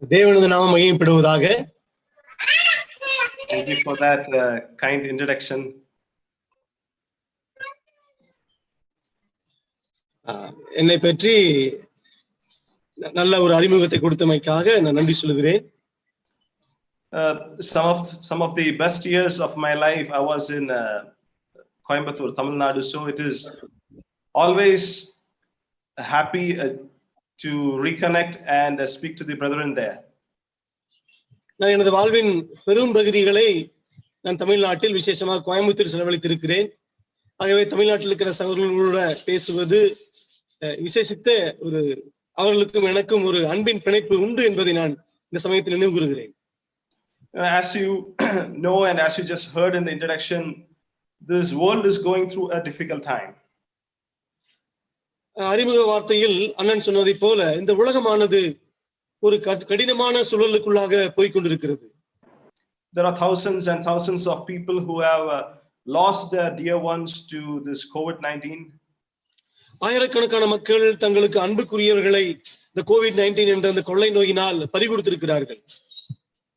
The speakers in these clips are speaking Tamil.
தேவனது நாமம் மகிமைப்படுவதாக. Thank you for that kind introduction. என்னை பற்றி நல்ல ஒரு அறிமுகத்தை கொடுத்தமைக்காக நான் நன்றி சொல்கிறேன். Some of the best years of my life I was in Coimbatore, Tamil Nadu, so it is always happy to reconnect and speak to the brethren there. நான் எனது வாழ்வின் பெரும் பகுதிகளை நான் தமிழ்நாட்டில் விசேஷமாக கோயம்புத்தூர் செலவழித்திருக்கிறேன். ஆகவே தமிழ்நாட்டில் இருக்கிற சகோதரர்களோட பேசுவது விசேஷித்த ஒரு அவர்களுக்கும் எனக்கும் ஒரு அன்பின் பிணைப்பு உண்டு என்பதை நான் இந்த சமயத்தில் நினைவு கூறுகிறேன். As you know and as you just heard in the introduction, this world is going through a difficult time. அறிமுக வார்த்தையில் அண்ணன் சொன்னதை போல இந்த உலகமானது ஒரு கடினமான சூழலுக்குள்ளாக போய் கொண்டிருக்கிறது. There are thousands and thousands of people who have lost their dear ones to this COVID-19. ஆயிரக்கணக்கான மக்கள் தங்களுக்கு அன்புக்குரியவர்களை இந்த COVID-19 என்ற அந்த கொள்ளை நோயினால் பறிகொடுத்திருக்கிறார்கள்.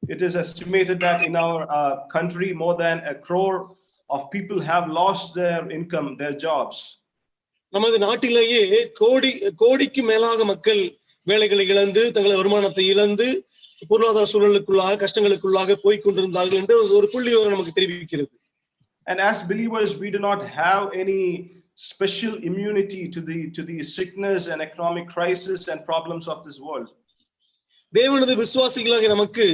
It is estimated that in our country more than 1 crore of people have lost their income, their jobs. நமது நாட்டிலேயே கோடிக்கு மேலாக மக்கள் வேலைகளை இழந்து தங்கள் வருமானத்தை இழந்து பொருளாதார சூழலுக்குள்ளாக கஷ்டங்களுக்குள்ளாக போய் கொண்டிருந்தார்கள் என்று ஒரு புள்ளிவிவரம் நமக்கு தெரிவிக்கிறது. And as believers we do not have any special immunity to the sickness and economic crisis and problems of this world. தேவனது விசுவாசிகளாக நமக்கு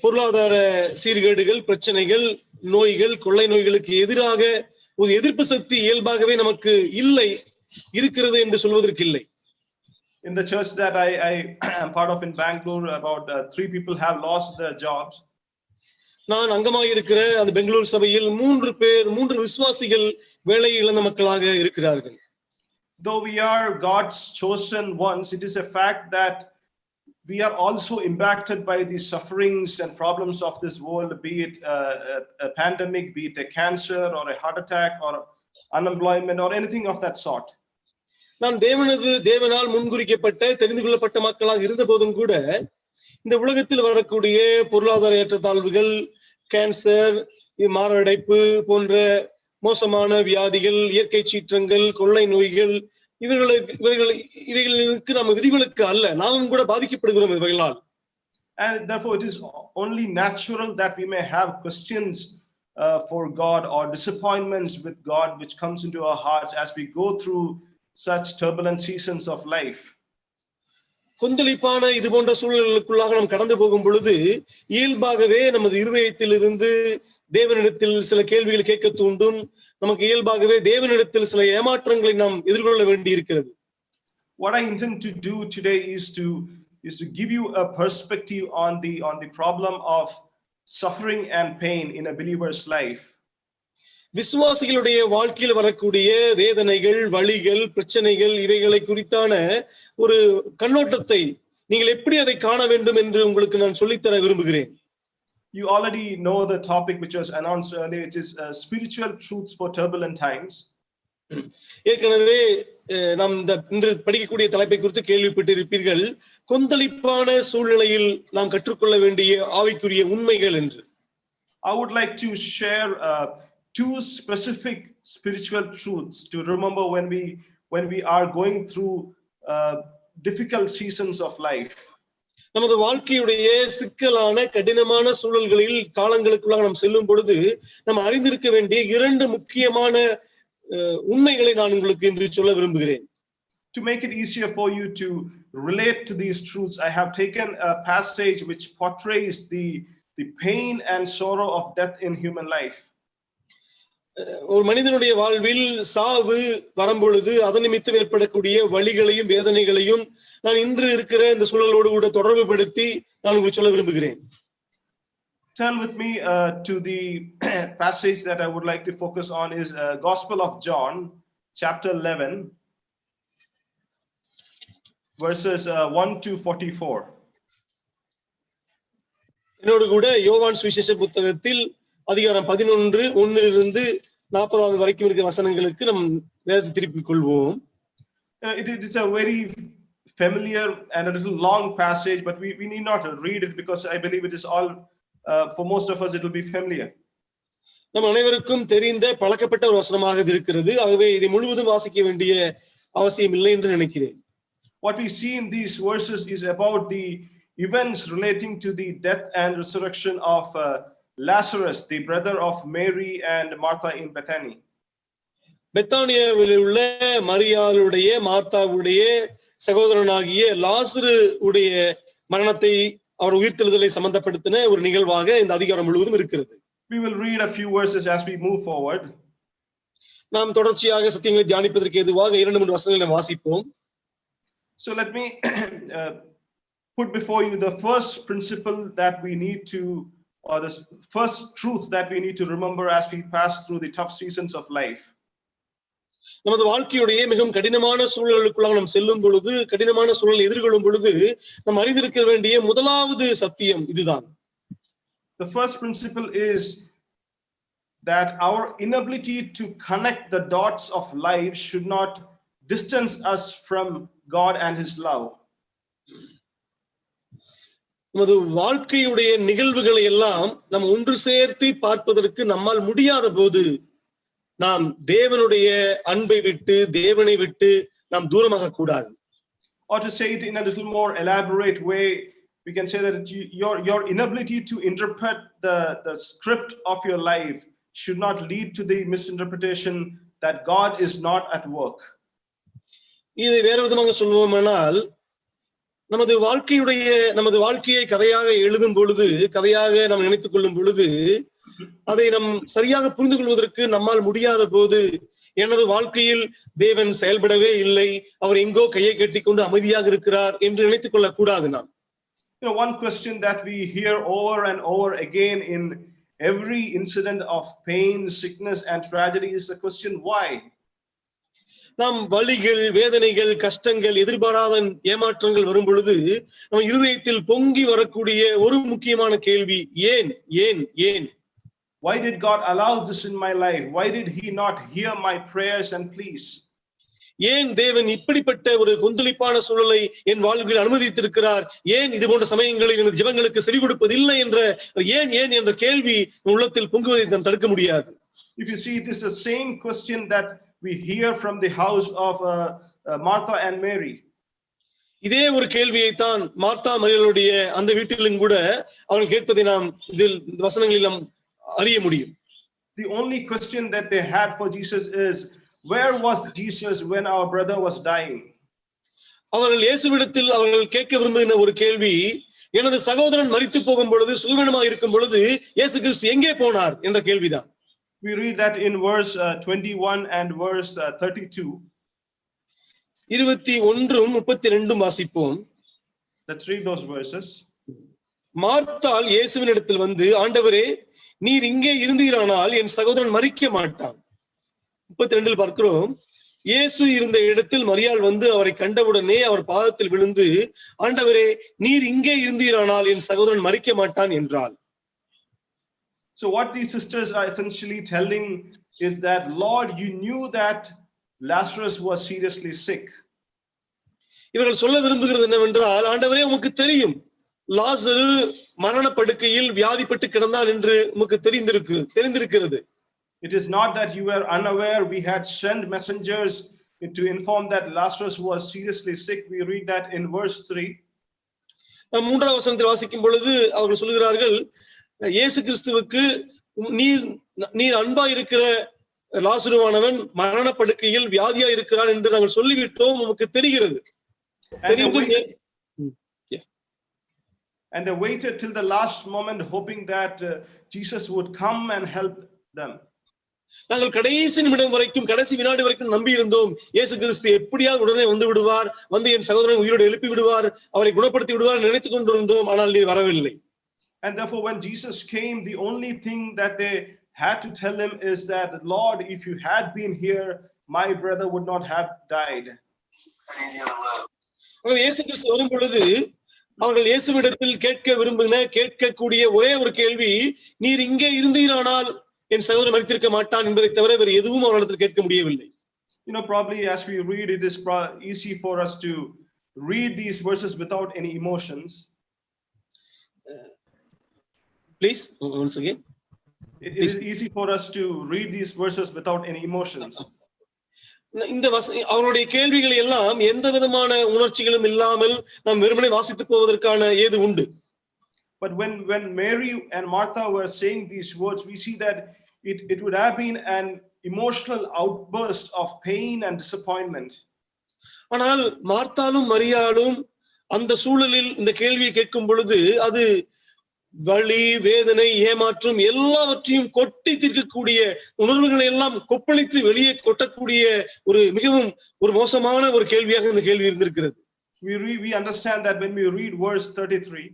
பொருளாதார சீர்கேடுகள், பிரச்சனைகள், நோய்கள், கொள்ளை நோய்களுக்கு எதிராக ஒரு எதிர்ப்பு சக்தி இயல்பாகவே நமக்கு இல்லை, இருக்கிறது என்று சொல்வதற்கு இல்லை. In the church that I am part of in Bangalore, about 3 people have lost their jobs. நான் அங்கமாக இருக்கிற அந்த பெங்களூர் சபையில் 3 விசுவாசிகள் வேலை இழந்த மக்களாக இருக்கிறார்கள். Though we are God's chosen ones, it is a fact that we are also impacted by the sufferings and problems of this world, be it a pandemic, be it a cancer or a heart attack or unemployment or anything of that sort. நான் தேவனால் முன்குறிக்கப்பட்ட தெரிந்து கொள்ளப்பட்ட மக்களாக இருந்த போதும் கூட இந்த உலகத்தில் வரக்கூடிய பொருளாதார ஏற்றத்தாழ்வுகள், கேன்சர், மாரடைப்பு போன்ற மோசமான வியாதிகள், இயற்கை சீற்றங்கள், கொள்ளை நோய்கள் இவைகளுக்கு நம்ம விதிவிலக்கு அல்ல, நாமும் கூட பாதிக்கப்படுகிறோம் இவைகளால். And therefore it is only natural that we may have questions for God or disappointments with God which comes into our hearts as we go through such turbulent seasons of life. கொந்தளிப்பான இது போன்ற சூழலுக்குள்ளாக நாம் கடந்து போகும் பொழுது இயல்பாகவே நமது இருதயத்தில் இருந்து தேவனிடத்தில் சில கேள்விகள் கேட்க தூண்டும். நமக்கு இயல்பாகவே தேவனிடத்தில் சில ஏமாற்றங்களை நாம் எதிர்கொள்ள வேண்டி இருக்கிறது. What I intend to do today is to give you a perspective on the problem of suffering and pain in a believer's life. விசுவாசிகளுடைய வாழ்க்கையில் வரக்கூடிய வேதனைகள், வலிகள், பிரச்சனைகள் இவைகளை குறித்தான ஒரு கண்ணோட்டத்தை நீங்கள் எப்படி அதை காண வேண்டும் என்று உங்களுக்கு நான் சொல்லித்தர விரும்புகிறேன். You already know the topic which was announced earlier, which is spiritual truths for turbulent times. ஏற்கனவே நாம் இன்று படிக்கக்கூடிய தலைப்பை குறித்து கேள்விப்பட்டிருப்பீர்கள், கொந்தளிப்பான சூழ்நிலையில் நாம் கற்றுக்கொள்ள வேண்டிய ஆவிக்குரிய உண்மைகள் என்று. I would like to share 2 specific spiritual truths to remember when we are going through difficult seasons of life. நமது வாழ்க்கையுடைய சிக்கலான கடினமான சூழல்களில் காலங்களுக்குள்ளாக நாம் செல்லும் பொழுது நாம் அறிந்திருக்க வேண்டிய 2 முக்கியமான உண்மைகளை நான் உங்களுக்கு இன்று சொல்ல விரும்புகிறேன். To make it easier for you to relate to these truths, I have taken a passage which portrays the pain and sorrow of death in human life. ஒரு மனிதனுடைய வாழ்வில் சாவு வரும்பொழுது அதன் நிமித்தம் ஏற்படக்கூடிய வலிகளையும் வேதனைகளையும் நான் இன்று இருக்கிற இந்த சூழலோடு கூட தொடர்பு படுத்தி நான் உங்களுக்கு சொல்ல விரும்புகிறேன். Turn with me to the passage that I would like to focus on is Gospel of John, chapter 11, verses 1 to 44. என்னோடு கூட யோவான் சுவிசேஷ புத்தகத்தில் அதிகாரம் 11 1 40 வரைக்கும் இருக்கிற வசனங்களுக்கு நம் வேதத்தை திருப்பிக் கொள்வோம். It is a very familiar and a little long passage, but we need not read it because I believe it is all, for most of us, it will be familiar. நம் அனைவருக்கும் தெரிந்த பழக்கப்பட்ட ஒரு வசனமாக இது இருக்கிறது. ஆகவே இதை முழுவதும் வாசிக்க வேண்டிய அவசியம் இல்லை என்று நினைக்கிறேன். What we see in these verses is about the events relating to the death and resurrection of Lazarus, the brother of Mary and Martha in Bethany. பெத்தானியாவில் உள்ள மரியாளுடைய மார்த்தாவுடைய சகோதரனாகிய லாசரு உடைய மரணத்தை அவர் உயிர்த்தெழுதலை சம்பந்தப்படுத்தின ஒரு நிகழ்வாக இந்த அதிகாரம் முழுவதும் இருக்கிறது. We will read a few verses as we move forward. நாம் தொடர்ச்சியாக சத்தியங்களை தியானிப்பதற்கு ஏதுவாக 2-3 வசனங்களை நாம் வாசிப்போம். So let me put before you the first principle that we need to, or the first truth that we need to remember as we pass through the tough seasons of life. நமது வாழ்க்கையுடைய மிகவும் கடினமான சூழலுக்குள்ளாக நாம் செல்லும் பொழுது, கடினமான சூழலை எதிர்கொள்ளும் பொழுது நாம் அறிந்திருக்க வேண்டிய முதலாவது சத்தியம் இதுதான். The first principle is that our inability to connect the dots of life should not distance us from God and his love. நமது வாழ்க்கையுடைய நிகழ்வுகளை எல்லாம் நாம் ஒன்று சேர்த்து பார்ப்பதற்கு நம்மால் முடியாத போது நாம் தேவனுடைய அன்பை விட்டு தேவனை விட்டு நாம் தூரமாக கூடாது. Or to say it in a little more elaborate way, we can say that your inability to interpret the script of your life should not lead to the misinterpretation that God is not at work. இதை வேறு விதமாக சொல்வோமானால், நமது வாழ்க்கையை கதையாக எழுதும் பொழுது, கதையாக நாம் நினைத்துக் கொள்ளும் பொழுது, அதை நம் சரியாக புரிந்து கொள்வதற்கு நம்மால் முடியாத போது, எனது வாழ்க்கையில் தேவன் செயல்படவே இல்லை, அவர் எங்கோ கையை கட்டிக்கொண்டு அமைதியாக இருக்கிறார் என்று நினைத்துக் கொள்ளக்கூடாது. நாம் one question that we hear over and over again in every incident of pain, sickness and tragedy is the question why. நாம் வலிகள், வேதனைகள், கஷ்டங்கள், எதிர்பாராத ஏமாற்றங்கள் வரும் பொழுது நம் இருதயத்தில் பொங்கி வரக்கூடிய ஒரு முக்கியமான கேள்வி, ஏன் ஏன் ஏன்? Why did God allow this in my life? Why did he not hear my prayers and pleas? ஏன் தேவன் இப்படிப்பட்ட ஒரு கொந்தளிப்பான சூழலை என் வாழ்வில் அனுமதித்திருக்கிறார்? ஏன் இது போன்ற சமயங்களில் எனது ஜெபங்களுக்கு செவி கொடுப்பதில்லை என்ற ஏன் ஏன் என்ற கேள்வி உள்ளத்தில் பொங்குவதை நாம் தடுக்க முடியாது. If you see, it is the same question that we hear from the house of Martha and Mary. இதே ஒரு கேள்வியை தான் மார்த்தா மரியாளுடைய அந்த வீட்டிலும் கூட அவர்கள் கேட்பதை நாம் இதில் வசனங்களில் நாம் அறிய முடியும். The only question that they had for Jesus is, where was Jesus when our brother was dying? அவர்கள் இயேசுவிடத்தில் அவர்கள் கேட்க விரும்புகிற ஒரு கேள்வி, எனது சகோதரன் மரித்து போகும் பொழுது, சுகவீனமாக இருக்கும் பொழுது இயேசு கிறிஸ்து எங்கே போனார் என்ற கேள்விதான். We read that in verse 21 and verse 32. 21-32 வாசிப்போம். Let's read those verses. மார்த்தாள் இயேசுவினிடத்தில் வந்து, ஆண்டவரே, நீர் இங்கே இருந்தீரானால் என் சகோதரன் மரிக்க மாட்டான். 32 பார்க்கிறோம், இயேசு இருந்த இடத்தில் மரியாள் வந்து அவரை கண்டவுடனே அவர் பாதத்தில் விழுந்து, ஆண்டவரே, நீர் இங்கே இருந்தீரானால் என் சகோதரன் மரிக்க மாட்டான் என்றாள். So what these sisters are essentially telling is that, Lord, you knew that Lazarus was seriously sick. இவர்கள் சொல்ல விரும்புகிறது என்னவென்றால், ஆண்டவரே, உமக்கு தெரியும் லாசரு மரண படுக்கையில் வியாதிப்பட்டு கிடந்தான் என்று உமக்கு தெரிந்திருக்கிறது. It is not that you were unaware. We had sent messengers to inform that Lazarus was seriously sick. We read that in verse 3. நாம் 3ஆம் வசனத்தில் வாசிக்கும் பொழுது அவர்கள் சொல்கிறார்கள், இயேசு கிறிஸ்துவுக்கு நீர் அன்பா இருக்கிற லாசருவானவன் மரண படுக்கையில் வியாதியா இருக்கிறான் என்று நாங்கள் சொல்லிவிட்டோம், உமக்கு தெரிகிறது. And they waited till the last moment hoping that Jesus would come and help them. நாங்கள் கடைசி நிமிடம் வரைக்கும், கடைசி வினாடி வரைக்கும் நம்பி இருந்தோம், இயேசு கிறிஸ்து எப்படியாவது உடனே வந்து விடுவார், வந்து என் சகோதரனை உயிரோடு எழுப்பி விடுவார், அவரை குணப்படுத்தி விடுவார் நினைத்துக் கொண்டிருந்தோம். ஆனால் நீர் வரவில்லை. And therefore when Jesus came, the only thing that they had to tell him is that, Lord, if you had been here, my brother would not have died. இயேசு கிறிஸ்து வரும் பொழுது அவர்கள் இயேசுவிடத்தில் கேட்கக்கூடிய ஒரே ஒரு கேள்வி, நீர் இங்கே இருந்தீரானால் என் சகோதரன் மரித்திருக்க மாட்டான் என்பதை தவிர வேறு எதுவும் அவர்களிடத்தில் கேட்க முடியவில்லை. Probably as we read, it is easy for us to read these verses without any emotions. Please once again. It is easy for us to read these verses without any emotions. இந்த அவருடைய கேள்விகளை எல்லாம் எந்த விதமான உணர்ச்சிகளும் இல்லாமல் நாம் வெறுமனே வாசித்து போவதற்கான ஏது உண்டு. But when Mary and Martha were saying these words, we see that it would have been an emotional outburst of pain and disappointment. ஆனால் மார்த்தாலும் மரியாளும் அந்த சூழலில் இந்த கேள்வியை கேட்கும் பொழுது அது வலி, வேதனை, ஏமாற்றம் எல்லாவற்றையும் கொட்டி தீர்க்கக்கூடிய உணர்வுகளை எல்லாம் கொப்பளித்து வெளியே கொட்டக்கூடிய ஒரு மிகவும் ஒரு மோசமான ஒரு கேள்வியாக இந்த கேள்வி இருந்திருக்கிறது. We understand that when we read verse 33,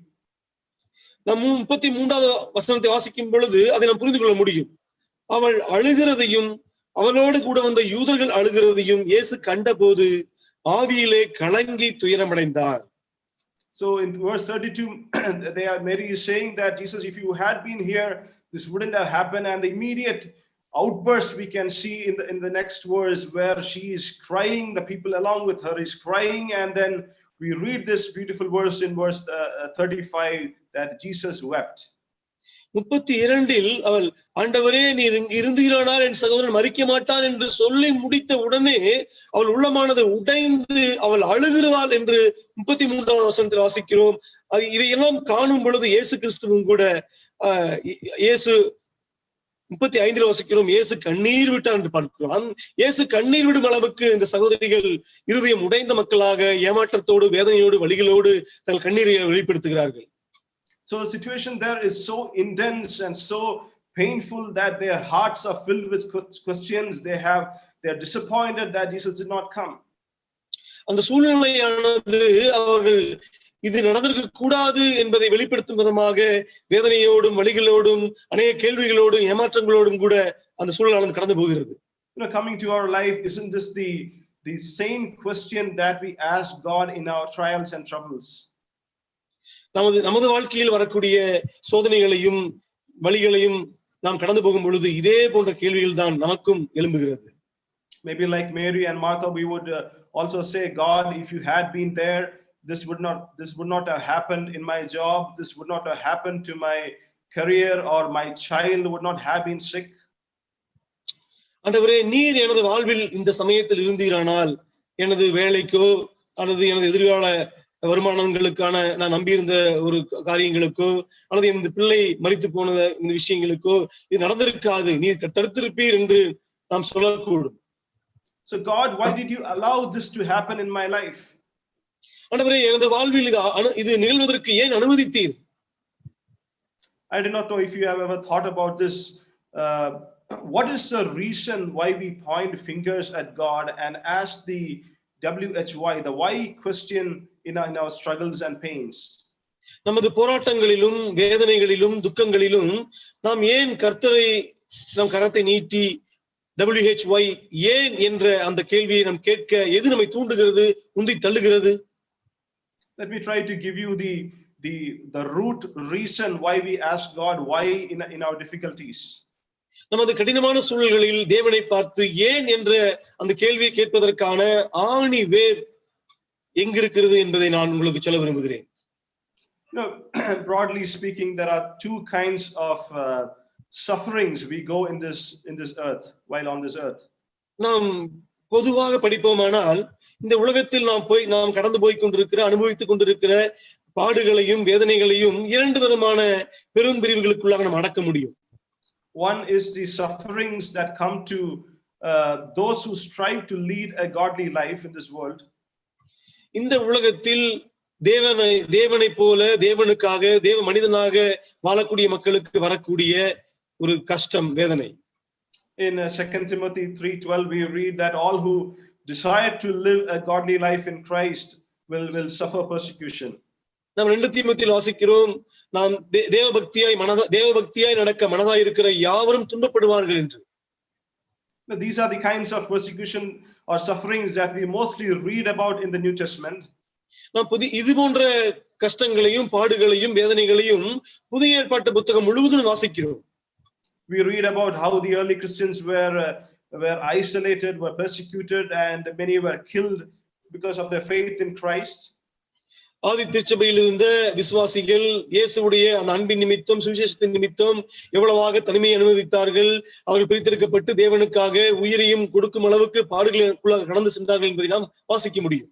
நாம் 33வது வசனத்தை வாசிக்கும் பொழுது அதை நாம் புரிந்து கொள்ள முடியும். அவள் அழுகிறதையும் அவளோடு கூட வந்த யூதர்கள் அழுகிறதையும் இயேசு கண்டபோது ஆவியிலே கலங்கி துயரமடைந்தார். So in verse 32, Mary is saying that Jesus, if you had been here, this wouldn't have happened. And the immediate outburst we can see in the next verse where she is crying, the people along with her is crying, and then we read this beautiful verse in verse 35 that Jesus wept. 32 அவள் ஆண்டவரே நீர் இங்கு இருந்தீரானால் என் சகோதரன் மரிக்க மாட்டான் என்று சொல்லி முடித்த உடனே அவள் உள்ளமானது உடைந்து அவள் அழுகிறாள் என்று 33வது வசனத்தில் வாசிக்கிறோம். இதையெல்லாம் காணும் பொழுது இயேசு கிறிஸ்துவும் கூட இயேசு 35 வாசிக்கிறோம், இயேசு கண்ணீர் விட்டார் என்று பார்க்கிறோம். இயேசு கண்ணீர் விடும் அளவுக்கு இந்த சகோதரிகள் இருதயம் உடைந்த மக்களாக ஏமாற்றத்தோடு வேதனையோடு வலிகளோடு தங்கள் கண்ணீரை வெளிப்படுத்துகிறார்கள். So the situation there is so intense and so painful that their hearts are filled with questions. They are disappointed that Jesus did not come. அந்த சூழ்நிலையானது அவர்கள் இது நடந்திருக்க கூடாது என்பதை வெளிப்படுத்தும் விதமாக வேதனையோடும் வலிகளோடும் அநேக கேள்விகளோடும் ஏமாற்றங்களோடும் கூட அந்த சூழலானது கடந்து போகிறது. Coming to our life, isn't this the same question that we ask God in our trials and troubles? நமது வாழ்க்கையில் வரக்கூடிய சோதனைகளையும் வலிகளையும் நாம் கடந்து போகும் பொழுது இதே போன்ற கேள்விகள் தான் நமக்கும் எழும்புகிறது. Maybe like Mary and Martha, we would also say, God, if you had been there, this would not have happened in my job, this would not have happened to my career, or my child would not have been sick. ஆண்டவரே, நீர் எனது வாழ்வில் இந்த சமயத்தில் இருந்தீரானால் எனது வேலைக்கோ அல்லது எனது எதிர்கால வருமானங்களுக்கான நான் நம்பியிருந்த ஒரு காரியங்களுக்கோ அல்லது இந்த பிள்ளை மரித்து போன இந்த விஷயங்களுக்கோ இது நடந்திருக்காது, நீர் தடுத்திருப்பீர் என்று நாம் சொல்லக்கூடும். So God, why did you allow this to happen in my life? ஆண்டவரே, எனது வாழ்வில் இது நிகழ்வதற்கு ஏன் அனுமதித்தீர்? I do not know if you have ever thought about this. What is the reason why we point fingers at God and ask the WHY, the why question in our struggles and pains? நமது போராட்டங்களிலும் வேதனைகளிலும் துக்கங்களிலும் நாம் ஏன் கர்த்தரை நம் கரத்தை நீட்டி WHY ஏன் என்ற அந்த கேள்வியை நாம் கேட்க எது நம்மை தூண்டுகிறது, உந்தி தள்ளுகிறது? Let me try to give you the root reason why we ask God why in our difficulties. நமது கடினமான சூழல்களில் தேவனை பார்த்து ஏன் என்ற அந்த கேள்வியை கேட்பதற்கான ஆணி வேர் எங்கிருக்கிறது என்பதை நான் உங்களுக்கு சொல்ல விரும்புகிறேன். Broadly speaking, there are two kinds of sufferings we go in this earth while on this earth. நாம் பொதுவாக படிப்போமானால் இந்த உலகத்தில் நாம் கடந்து போய் கொண்டிருக்கிற அனுபவித்துக் கொண்டிருக்கிற பாடுகளையும் வேதனைகளையும் இரண்டு விதமான பெரும் பிரிவுகளுக்குள்ளாக நாம் அடக்க முடியும். One is the sufferings that come to those who strive to lead a godly life in this world. இந்த உலகத்தில் தேவனை போல தேவனுக்காக தேவ மனிதனாக வாழக்கூடிய மக்களுக்கு வரக்கூடிய ஒரு கஷ்டம், வேதனை. In 2 Timothy 3:12 we read that all who desire to live a godly life in Christ will suffer persecution. நாம் 2 தீமோத்தேயுவில் வாசிக்கிறோம், நாம் தேவபக்தியாய் நடக்க மனதாய் இருக்கிற யாவரும் துன்பப்படுவார்கள் என்று. These are the kinds of persecution or sufferings that we mostly read about in the New Testament. நாம் இது போன்ற கஷ்டங்களையும் பாடுகளையும் வேதனைகளையும் புதிய ஏற்பாட்டு புத்தகம் முழுவதும் வாசிக்கிறோம். We read about how the early Christians were isolated, were persecuted, and many were killed because of their faith in Christ. ஆதி திருச்சபையில் இருந்த விசுவாசிகள் இயேசுவுடைய அந்த அன்பின் நிமித்தம் சுவிசேஷத்தின் நிமித்தம் எவ்வளவாக தனிமையை அனுபவித்தார்கள். அவர்கள் பிரித்தெடுக்கப்பட்டு தேவனுக்காக உயிரையும் கொடுக்கும் அளவுக்கு பாடுகளுக்குள்ளாக கடந்து சென்றார்கள் என்பதை நாம் வாசிக்க முடியும்.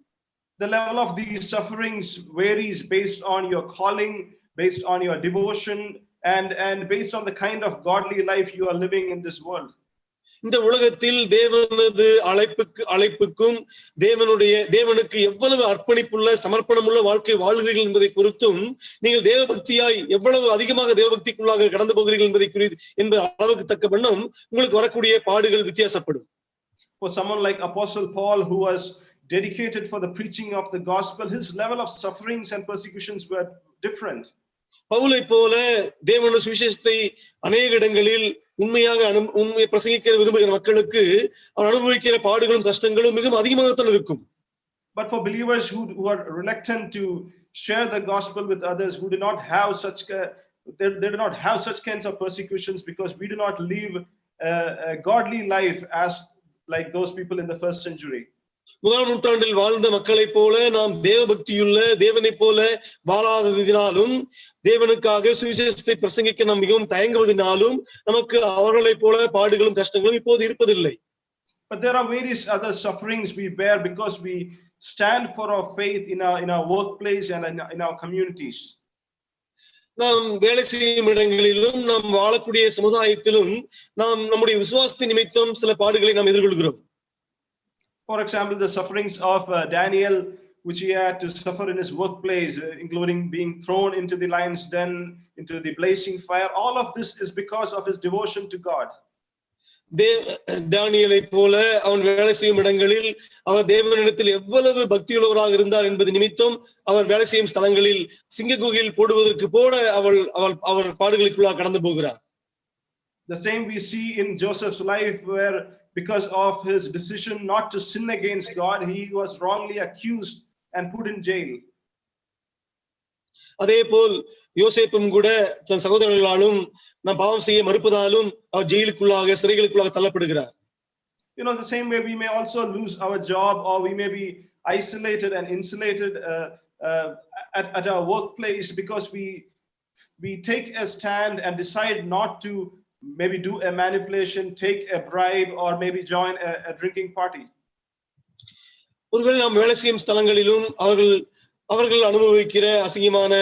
The level of these sufferings varies based on your calling, based on your devotion, and based on the kind of godly life you are living in this world. இந்த உலகத்தில் தேவனது அழைப்புக்கும் தேவனுக்கு எவ்வளவு அர்ப்பணிப்புள்ள சமர்ப்பணமுள்ள வாழ்க்கை வாழ்கிறீர்கள் என்பதை பொறுத்தும் நீங்கள் தேவபக்தியாய் எவ்வளவு அதிகமாக தேவபக்திக்குள்ளாக கடந்து போகிறீர்கள் என்பது அளவுக்கு தக்க வண்ணம் உங்களுக்கு வரக்கூடிய பாடுகள் வித்தியாசப்படும். For someone like Apostle Paul, who was dedicated for the preaching of the gospel, his level of sufferings and persecutions were different. பவுலை போல தேவனுடைய சுவிசேஷத்தை அநேக இடங்களில் உண்மையை பிரசங்கிக்க விரும்புகிற மக்களுக்கு அவர் அனுபவிக்கிற பாடுகளும் கஷ்டங்களும் மிகவும் அதிகமாகத்தான் இருக்கும். But for believers who are reluctant to share the gospel with others, who do not have they do not have such kinds of persecutions, because we do not live a godly life as like those people in the first century. முதலாம் நூற்றாண்டில் வாழ்ந்த மக்களை போல நாம் தேவபக்தியுள்ள தேவனை போல வாழாததினாலும் தேவனுக்காக சுவிசேஷத்தை பிரசங்கிக்க நாம் மிகவும் தயங்குவதனாலும் நமக்கு அவர்களை போல பாடுகளும் கஷ்டங்களும் இப்போது இருப்பதில்லை. But there are various other sufferings we bear because we stand for our faith in our workplace and in our communities. நாம் வேலை செய்யும் இடங்களிலும் நாம் வாழக்கூடிய சமுதாயத்திலும் நாம் நம்முடைய விசுவாசத்தின் நிமித்தம் சில பாடுகளை நாம் எதிர்கொள்கிறோம். For example, the sufferings of Daniel, which he had to suffer in his workplace, including being thrown into the lion's den, into the blazing fire. All of this is because of his devotion to God. தானியேலை போல அவன் வேலை செய்யும் இடங்களில் அவர் தேவனிடத்தில் எவ்வளவு பக்தியுள்ளவராக இருந்தார் என்பது நிமித்தம் அவர் வேலை செய்யும் ஸ்தலங்களில் சிங்க குகையில் போடுவதற்கு போல அவர் பாடுகளுக்குள்ளாக கடந்து போகிறார். The same we see in Joseph's life, where because of his decision not to sin against God, he was wrongly accused and put in jail. அதேபோல் யோசேப்பும் கூட தன் சகோதரர்களாலும் நாம் பாவம் செய்ய மறுப்பதாலும் அவர் ஜெயிலுக்குள்ளாக சிறைகளுக்குள்ளாக தள்ளப்படுகிறார். You know, the same way we may also lose our job, or we may be isolated and insulated at our workplace because we take a stand and decide not to maybe do a manipulation, take a bribe, or maybe join a drinking party. ஒருவேளை நாம் வேலை செய்யும் ஸ்தலங்களிலும் அவர்கள் அனுபவிக்கிற அசிங்கமான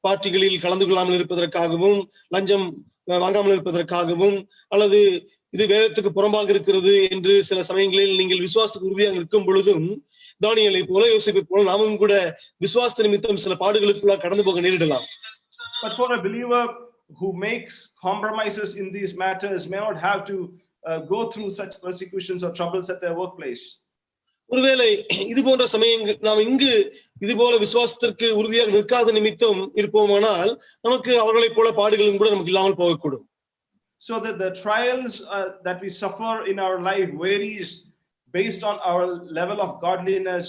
பார்ட்டிகளில் கலந்து கொள்ளாமல் இருப்பதற்காகவும் லஞ்சம் வாங்காமல் இருப்பதற்காகவும் அல்லது இது வேதத்துக்கு புறம்பாக இருக்கிறது என்று சில சமயங்களில் நீங்கள் விசுவாசத்துக்கு உறுதியாக இருக்கும் பொழுதும் தானியேலை போல யோசேப்பை போல நாமும் கூட விசுவாச நிமித்தம் சில பாடுகளுக்குள்ள கடந்து போக நேரிடலாம். But for a believer who makes compromises in these matters may not have to go through such persecutions or troubles at their workplace. ஒருவேளை இது போன்ற சமயங்கள் நாம் இங்கு இது போல விசுவாசத்திற்கு உறுதியாக நிற்காத நிமித்தம் இருப்போமானால் நமக்கு அவர்களைப் போல பாடுகளும் கூட நமக்கு இல்லாமல் போகக்கூடும். So that the trials that we suffer in our life varies based on our level of godliness,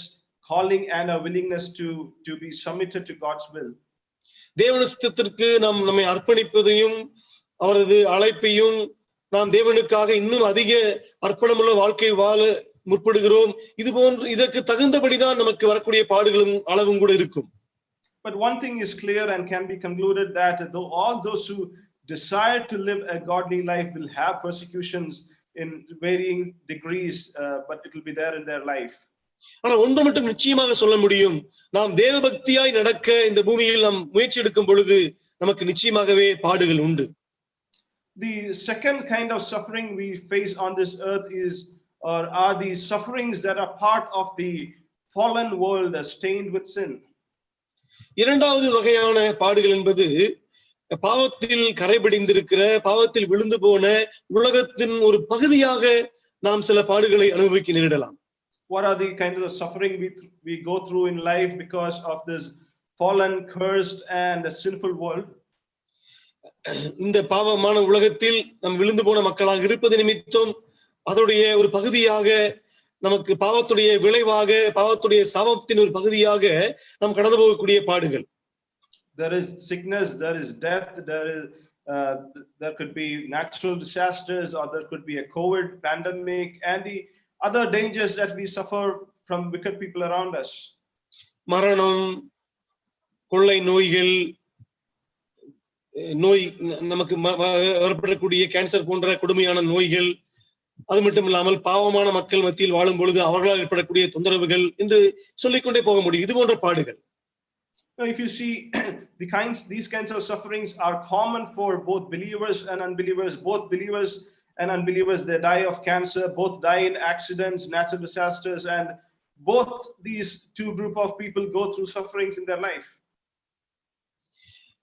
calling, and our willingness to be submitted to God's will. தேவனிடத்திற்கு நாம் நம்மை அர்ப்பணிப்பதையும் அவரது அழைப்பையும் நாம் தேவனுக்காக இன்னும் அதிக அர்ப்பணமுள்ள வாழ்க்கை வாழ முற்படுகிறோம். இது போன்று இதற்கு தகுந்தபடிதான் நமக்கு வரக்கூடிய பாடுகளும் அளவும் கூட இருக்கும். But one thing is clear and can be concluded, that though all those who desire to live a godly life will have persecutions in varying degrees, but it will be there in their life. ஆனால் ஒன்று மட்டும் நிச்சயமாக சொல்ல முடியும், நாம் தேவபக்தியாய் நடக்க இந்த பூமியில் நாம் முயற்சி எடுக்கும் பொழுது நமக்கு நிச்சயமாகவே பாடுகள் உண்டு. The second kind of suffering we face on this earth are the sufferings that are part of the fallen world stained with sin. இரண்டாவது வகையான பாடுகள் என்பது பாவத்தில் கரைபிடிந்திருக்கிற பாவத்தில் விழுந்து போன உலகத்தின் ஒரு பகுதியாக நாம் சில பாடுகளை அனுபவிக்க நேரிடலாம். What are the kinds of suffering we go through in life because of this fallen, cursed, and sinful world? இந்த பாவமான உலகத்தில் நாம் விழுந்து போன மக்களாக இருப்பது நிமித்தம் அதோடைய ஒரு பகுதியாக நமக்கு பாவத்துடைய விளைவாக பாவத்துடைய சாபத்தின் ஒரு பகுதியாக நாம் கடந்து போகக்கூடிய பாடுகள். There is sickness, there is death, there could be natural disasters, or there could be a COVID pandemic, and the other dangers that we suffer from wicked people around us. மரணம், கொள்ளை நோய்கள், நோய் நமக்கு வரப்படக்கூடிய கேன்சர் போன்ற கொடுமையான நோய்கள், அது மட்டும் இல்லாமல் பாவமான மக்கள் மத்தியில் வாழும் பொழுது அவர்களால் ஏற்படக்கூடிய தொந்தரவுகள் என்று சொல்லிக்கொண்டே போக முடியும். இது போன்ற பாடுகள். Now, if you see these kinds of sufferings are common for both believers and unbelievers. Both believers and unbelievers, they die of cancer, both die in accidents, natural disasters, and both these two group of people go through sufferings in their life.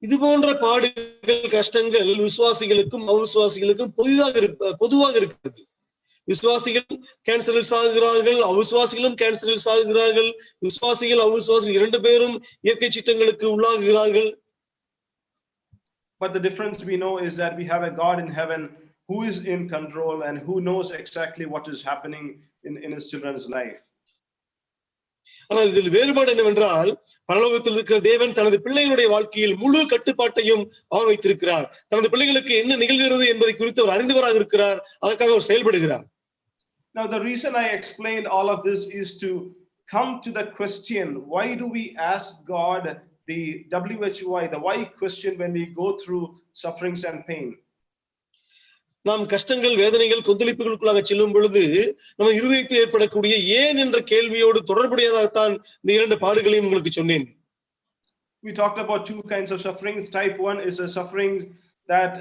இது போன்ற பாடுகள், கஷ்டங்கள் விசுவாசிகளுக்கும் அவிசுவாசிகளுக்கும் பொதுவாக இருக்கிறது. விசுவாசிகள் கேன்சரில் சாகுகிறார்கள், அவிசுவாசிகளும் கேன்சரில் சாகுகிறார்கள். விசுவாசிகள் அவிசுவாசிகள் இரண்டு பேரும் இயற்கை சீற்றங்களுக்கு உள்ளாகுகிறார்கள். But the difference we know is that we have a God in heaven who is in control and who knows exactly what is happening in his children's life. ஆனால் இதில் வேறுபாடு என்னவென்றால், பரலோகத்தில் இருக்கிற தேவன் தனது பிள்ளைகளுடைய வாழ்க்கையில் முழு கட்டுப்பாட்டையும் அவர் வைத்திருக்கிறார். தனது பிள்ளைகளுக்கு என்ன நிகழ்கிறது என்பதை குறித்து அவர் அறிந்தவராக இருக்கிறார். அதற்காக அவர் செயல்படுகிறார். Now, the reason I explained all of this is to come to the question, why do we ask God the WHY, the why question when we go through sufferings and pain? நாம் கஷ்டங்கள், வேதனைகள், கொந்தளிப்புகளுக்குள்ளாக செல்லும் பொழுது நம்ம இருதயத்தில் ஏற்படக்கூடிய ஏன் என்ற கேள்வியோடு தொடர்புடையதாகத்தான் இந்த இரண்டு பாடுகளையும் உங்களுக்கு சொன்னேன். We talked about two kinds of sufferings. Type 1 is a suffering that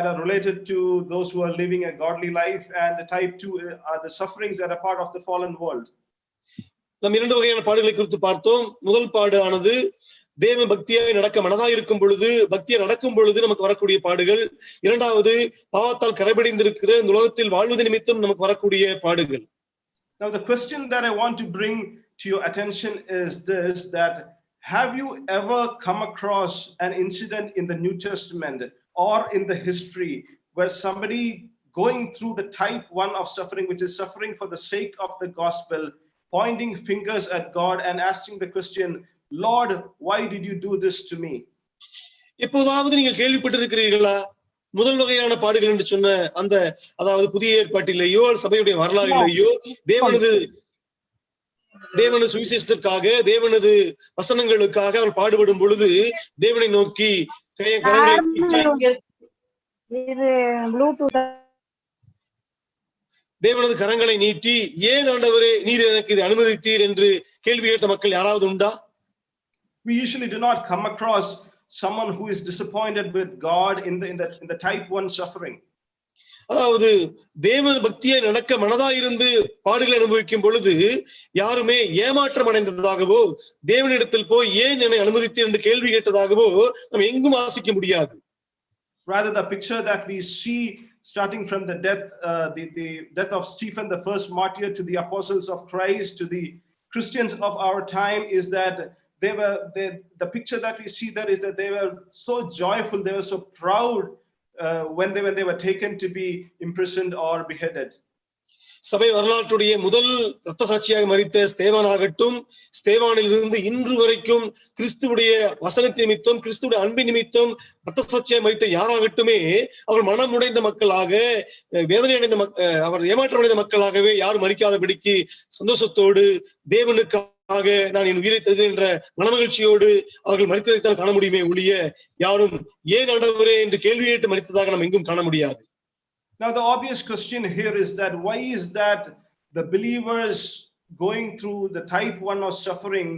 are related to those who are living a godly life, and the type 2 are the sufferings that are part of the fallen world. நாம் இரண்டு வகையான பாடுகளை குறித்து பார்த்தோம். முதல் பாடு ஆனது தேவ பக்தியாய் நடக்க மனதாய் இருக்கும் பொழுது, பக்தியா நடக்கும் பொழுது நமக்கு வரக்கூடிய பாடுகள். இரண்டாவது பாவத்தால் கரைபடிந்திருக்கிற இந்த உலகத்தில் வாழ்வது நிமித்தம் நமக்கு வரக்கூடிய பாடுகள். Now, the question that I want to bring to your attention is this, that have you ever come across an incident in the New Testament or in the history where somebody going through the type 1 of suffering, which is suffering for the sake of the gospel, pointing fingers at God and asking the question, Lord, why did you do this to me? எப்போதாவது நீங்கள் கேள்விப்பட்டிருக்கிறீர்களா? முதல் வகையான பாடுகள் என்று சொன்ன அந்த, அதாவது புதிய ஏற்பாட்டிலேயோ சபையுடைய வரலாறிலேயோ தேவனது சுவிசேஷத்திற்காக, தேவனது வசனங்களுக்காக அவர் பாடுபடும் பொழுது தேவனை நோக்கி கரங்களை தேவனது கரங்களை நீட்டி, ஏன் ஆண்டவரே நீர் எனக்கு இது அனுமதித்தீர் என்று கேள்வி கேட்ட மக்கள் யாராவது உண்டா? We usually do not come across someone who is disappointed with God in the type 1 suffering. அதாவது தேவ பக்தியை நடக்க மனதாயிருந்து பாடுகளை அனுபவிக்கும் பொழுது யாருமே ஏமாற்றம் அடைந்ததாகவோ, தேவனிடத்தில் போய் ஏன் என்னை அனுமதித்தீர் என்று கேள்வி கேட்டதாகவோ நாம் எங்கும் வாசிக்க முடியாது. Rather, the picture that we see starting from the death of Stephen, the first martyr, to the apostles of Christ, to the Christians of our time, is that the picture that we see there is that they were so joyful, they were so proud when they were taken to be imprisoned or beheaded. சபை வரலாற்றுடைய முதல் இரத்த சாட்சியாக மரித்த ஸ்தேவான் ஆகட்டும், ஸ்தேவானிலிருந்து இன்று வரைக்கும் கிறிஸ்துவுடைய வசனத்தை நிமித்தம், கிறிஸ்துவுடைய அன்பின் நிமித்தம் இரத்த சாட்சியாக மரித்த யாராகட்டுமே அவர் மனம் உடைந்த மக்களாக, வேதனை அடைந்த அவர் ஏமாற்றம் அடைந்த மக்களாகவே யாரும் மரிக்காதபடிக்கு சந்தோஷத்தோடு தேவனுக்காக நான் என் உயிரை தருகிறேன் என்ற மனமகிழ்ச்சியோடு அவர்கள் மரித்ததைத்தான் காண முடியுமே ஒழிய யாரும் ஏன் ஆண்டவரே என்று கேள்வி கேட்டு மரித்ததாக நாம் எங்கும் காண முடியாது. Now, the obvious question here is that why is that the believers going through the type 1 of suffering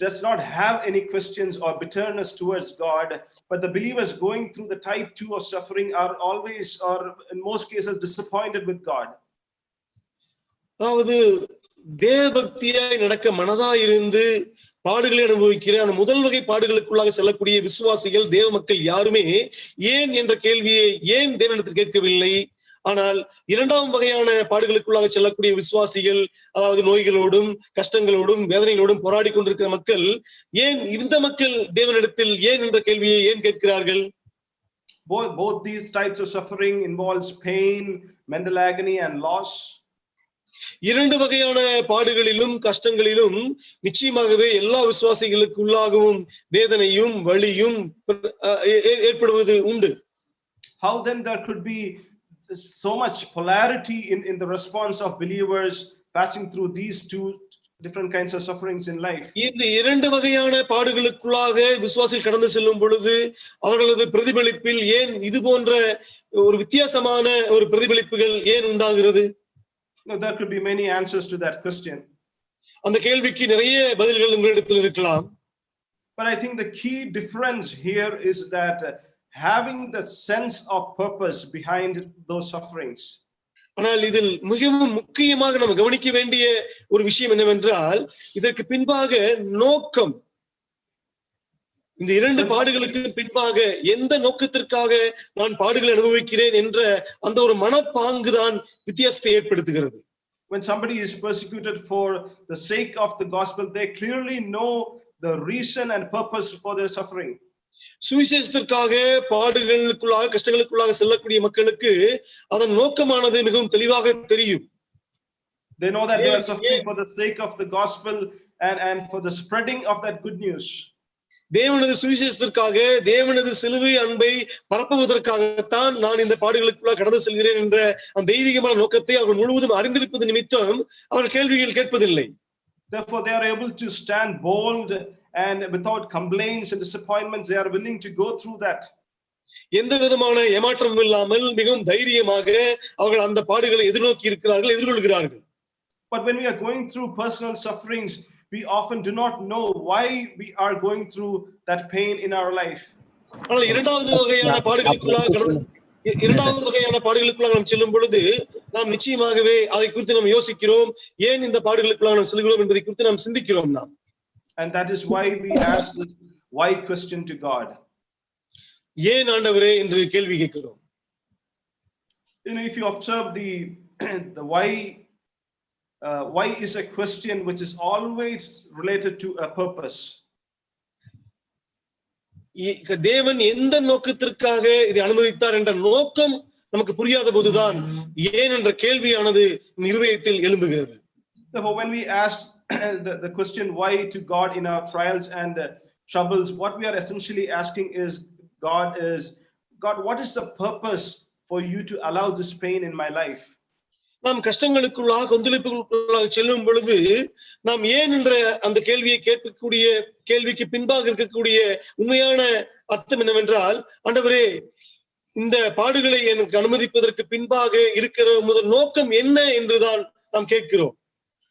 does not have any questions or bitterness towards God, but the believers going through the type 2 of suffering are always, or in most cases, disappointed with God? அதாவது தேவபக்தியாய் நடக்க மனதாயிருந்து பாடுகளை அனுபவிக்கிற அந்த முதல் வகை பாடுகளுக்குள்ளாக செல்லக்கூடிய விசுவாசிகள், தேவ மக்கள் யாருமே ஏன் என்ற கேள்வியை ஏன் தேவனிடத்தில் கேட்கவில்லை. ஆனால் இரண்டாம் வகையான பாடுகளுக்குள்ளாக செல்லக்கூடிய விசுவாசிகள், அதாவது நோய்களோடும் கஷ்டங்களோடும் வேதனைகளோடும் போராடி கொண்டிருக்கிற மக்கள், ஏன் இந்த மக்கள் தேவனிடத்தில் ஏன் என்ற கேள்வியை ஏன் கேட்கிறார்கள்? Both these types of suffering involves pain, mental agony and loss. இரண்டு வகையான பாடுகளிலும் கஷ்டங்களிலும் நிச்சயமாகவே எல்லா விசுவாசிகளுக்குள்ளாகவும் வேதனையும் வலியும் ஏற்படுவது உண்டு. How then there could be so much polarity in the response of believers passing through these two different kinds of sufferings in life. இந்த இரண்டு வகையான பாடுகளுக்குள்ளாக விசுவாசிகள் கடந்து செல்லும் பொழுது அவர்களது பிரதிபலிப்பில் ஏன் இது போன்ற ஒரு வித்தியாசமான ஒரு பிரதிபலிப்புகள் ஏன் உண்டாகிறது? Now, there could be many answers to that question. அந்த கேள்விக்கு நிறைய பதில்கள் உங்களிடத்தில் இருக்கலாம். But I think the key difference here is that having the sense of purpose behind those sufferings. ஆனால் இதில் மிகவும் முக்கியமாக நாம் கவனிக்க வேண்டிய ஒரு விஷயம் என்னவென்றால் இதற்கு பின்பாக நோக்கம், இந்த இரண்டு பாடுகளுக்கு பின்பாக எந்த நோக்கத்திற்காக நான் பாடுகளை அனுபவிக்கிறேன் என்ற அந்த ஒரு மனப்பாங்குதான் வித்தியாசத்தை ஏற்படுத்துகிறது. When somebody is persecuted for the sake of the gospel, they clearly know the reason and purpose for their suffering. சுவிசேஷத்திற்காக பாடுகளுக்குள்ளாக கஷ்டங்களுக்குள்ளாக செல்லக்கூடிய மக்களுக்கு அதன் நோக்கமானது மிகவும் தெளிவாக தெரியும். They know that they are suffering for the sake of the gospel and for the spreading of that good news. தேவனது சுவிசேஷத்திற்காக தேவனது சிலுவை அன்பை பரப்புவதற்காகத்தான் நான் இந்த பாடுகளுக்குள்ள கடந்து செல்கிறேன் என்ற அந்த தெய்வீகமான நோக்கத்தை அவர்கள் முழுவதும் அறிந்திருப்பது நிமித்தம் அவர்கள் கேள்விகள் கேட்பதில்லை. Therefore they are able to stand bold and without complaints and disappointments they are willing to go through that. எந்த விதமான ஏமாற்றமும் இல்லாமல் மிகவும் தைரியமாக அவர்கள் அந்த பாடுகளை எதிர்நோக்கி இருக்கிறார்கள், எதிர்கொள்கிறார்கள். But when we are going through personal sufferings, we often do not know why we are going through that pain in our life. ஆனால் இரண்டாவது வகையான பாடுகளுக்குள்ளாக நாம் செல்லும் பொழுது நாம் நிச்சயமாகவே அதை குறித்து நாம் யோசிக்கிறோம், ஏன் இந்த பாடுகளுக்குள்ளாக நாம் செல்கிறோம் என்பதை குறித்து நாம் சிந்திக்கிறோம் நாம். And that is why we ask the why question to God. ஏன் ஆண்டவரே என்று கேள்வி கேட்கிறோம். You know, if you observe the why is a question which is always related to a purpose. தேவன் எந்த நோக்கத்திற்காக இதை அனுமதித்தார் என்ற நோக்கம் நமக்கு புரியாத போதுதான் ஏன் என்ற கேள்வியானது இருதயத்தில் எழும்புகிறது. Therefore, when we ask the question why to God in our trials and troubles, what we are essentially asking is, God, what is the purpose for you to allow this pain in my life? நாம் கஷ்டங்களுக்குள்ளாக கொந்தளிப்புகளுக்குள்ளாக செல்லும் பொழுது நாம் ஏன் என்ற அந்த கேள்வியை கேட்கக்கூடிய கேள்விக்கு பின்பாக இருக்கக்கூடிய உண்மையான அர்த்தம் என்னவென்றால், ஆண்டவரே இந்த பாடுகளை எனக்கு அனுமதிப்பதற்கு பின்பாக இருக்கிற முதல் நோக்கம் என்ன என்றுதான் நாம் கேட்கிறோம்.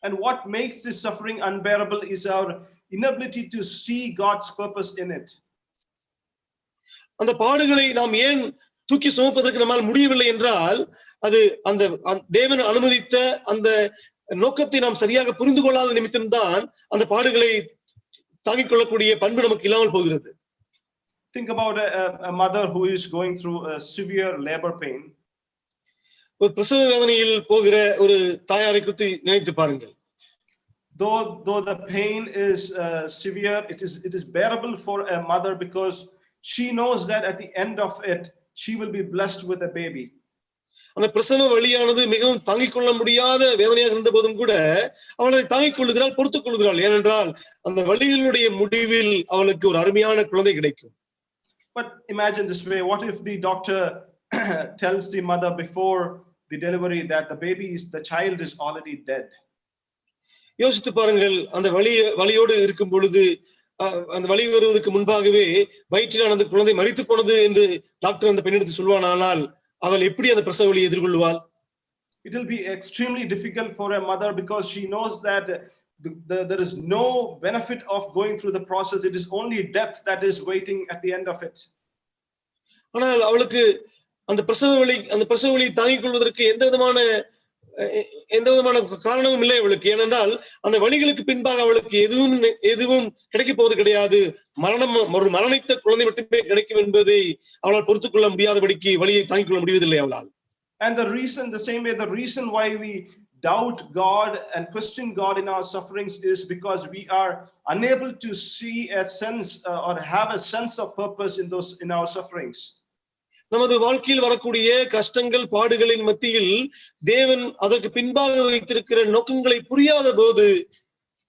And what makes this suffering unbearable is our inability to see God's purpose in it. அந்த பாடுகளை நாம் ஏன் தூக்கி சுமப்பதற்கு நம்மால் முடியவில்லை என்றால் அது அந்த தேவன் அனுமதித்த அந்த நோக்கத்தை நாம் சரியாக புரிந்து கொள்ளாத நிமித்தம்தான் அந்த பாடுகளை தாங்கிக் கொள்ளக்கூடிய பண்பு நமக்கு இல்லாமல் போகிறது. Think about a mother who is going through a severe labor pain. ஒரு பிரசவ வேதனையில் போகிற ஒரு தாயாரை குறித்து நினைத்து பாருங்கள். Though the pain is severe, it is bearable for a mother because she knows that at the end of it she will be blessed with a baby. அந்த பிரசவ வலியானது மிகவும் தாங்கிக் கொள்ள முடியாத வேதனையாக இருந்த போதும் கூட அவளை தாங்கிக் கொள்ளுகிறாள், பொறுத்துக் கொள்கிறாள். ஏனென்றால் அந்த வலிகளுடைய முடிவில் அவளுக்கு ஒரு அருமையான குழந்தை கிடைக்கும். But imagine this way, what if the doctor tells the mother before the delivery that the child is already dead? யோசித்து பாருங்கள், அந்த வலியோடு இருக்கும் பொழுது அந்த வலி வருவதற்கு முன்பாகவே வயிற்றில் அந்த குழந்தை மரித்து போனது என்று டாக்டர் அந்த பெண்ணிடத்தில் சொல்வானால் அவள் எப்படி அந்த பிரசவ வலியை எதிர்கொள்வாள்? It will be extremely difficult for a mother because she knows that there is no benefit of going through the process. It is only death that is waiting at the end of it. ஆனால் அவளுக்கு அந்த பிரசவ வலி தாங்கிக் கொள்வதற்கு எந்த விதமான காரணமும் இல்லை அவளுக்கு. ஏனென்றால் அந்த வலிகளுக்கு பின்பாக அவளுக்கு எதுவும் கிடைக்க போவது கிடையாது. ஒரு மரணித்த குழந்தை மட்டுமே கிடைக்கும் என்பதை அவளால் பொறுத்துக் கொள்ள முடியாதபடிக்கு வலியை தாங்கிக் கொள்ள முடிவதில்லை அவளால். And the reason why we doubt God and question God in our sufferings is because we are unable to see a sense or have a sense of purpose in our sufferings. நமது வாழ்க்கையில் வரக்கூடிய கஷ்டங்கள் பாடுகளின் மத்தியில் தேவன் அதற்கு பின்பாக வைத்திருக்கிற நோக்கங்களை புரியாத போது